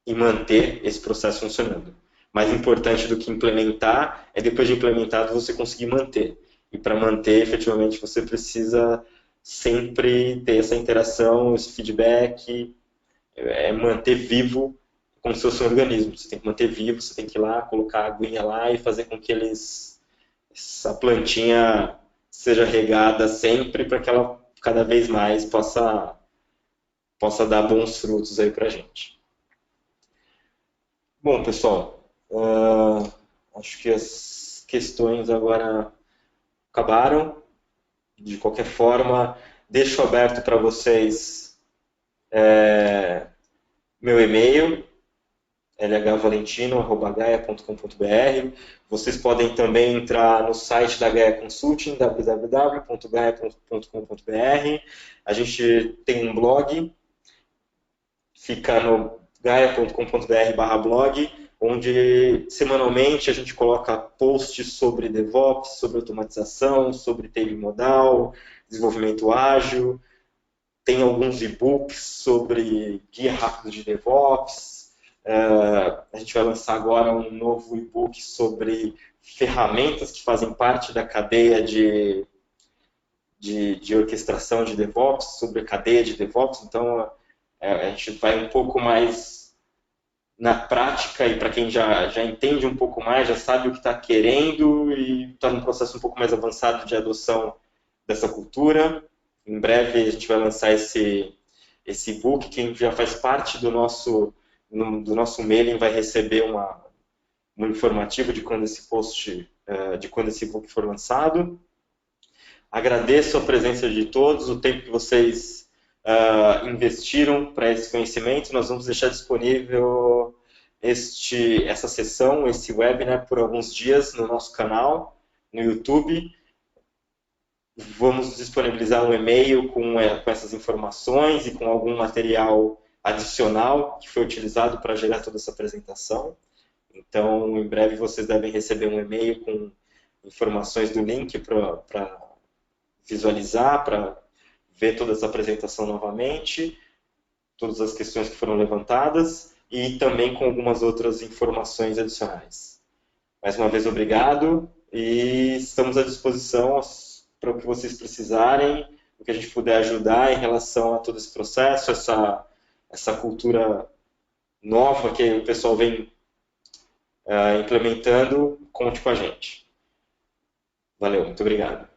e manter esse processo funcionando. Mais importante do que implementar é, depois de implementado, você conseguir manter. E para manter, efetivamente, você precisa sempre ter essa interação, esse feedback, manter vivo como se fosse um organismo. Você tem que manter vivo, você tem que ir lá, colocar a aguinha lá e fazer com que essa plantinha seja regada sempre para que ela cada vez mais possa dar bons frutos aí para a gente. Bom, pessoal, acho que as questões agora acabaram. De qualquer forma, deixo aberto para vocês meu e-mail, lhvalentino@gaia.com.br. Vocês podem também entrar no site da Gaia Consulting, www.gaia.com.br. A gente tem um blog, fica no gaia.com.br/blog, onde semanalmente a gente coloca posts sobre DevOps, sobre automatização, sobre TI modal, desenvolvimento ágil. Tem alguns e-books sobre guia rápido de DevOps, A gente vai lançar agora um novo e-book sobre ferramentas que fazem parte da cadeia de orquestração de DevOps, sobre a cadeia de DevOps. Então, a gente vai um pouco mais na prática, e para quem já entende um pouco mais, já sabe o que está querendo e está num processo um pouco mais avançado de adoção dessa cultura. Em breve a gente vai lançar esse e-book. Quem já faz parte do nosso mailing vai receber um informativo de quando esse post, de quando esse e-book for lançado. Agradeço a presença de todos, o tempo que vocês investiram para esse conhecimento. Nós vamos deixar disponível essa sessão, esse webinar, por alguns dias no nosso canal, no YouTube. Vamos disponibilizar um e-mail com essas informações e com algum material adicional que foi utilizado para gerar toda essa apresentação. Então, em breve vocês devem receber um e-mail com informações do link para visualizar, para ver toda essa apresentação novamente, todas as questões que foram levantadas e também com algumas outras informações adicionais. Mais uma vez, obrigado e estamos à disposição para o que vocês precisarem, o que a gente puder ajudar em relação a todo esse processo, essa cultura nova que o pessoal vem implementando, conte com a gente. Valeu, muito obrigado.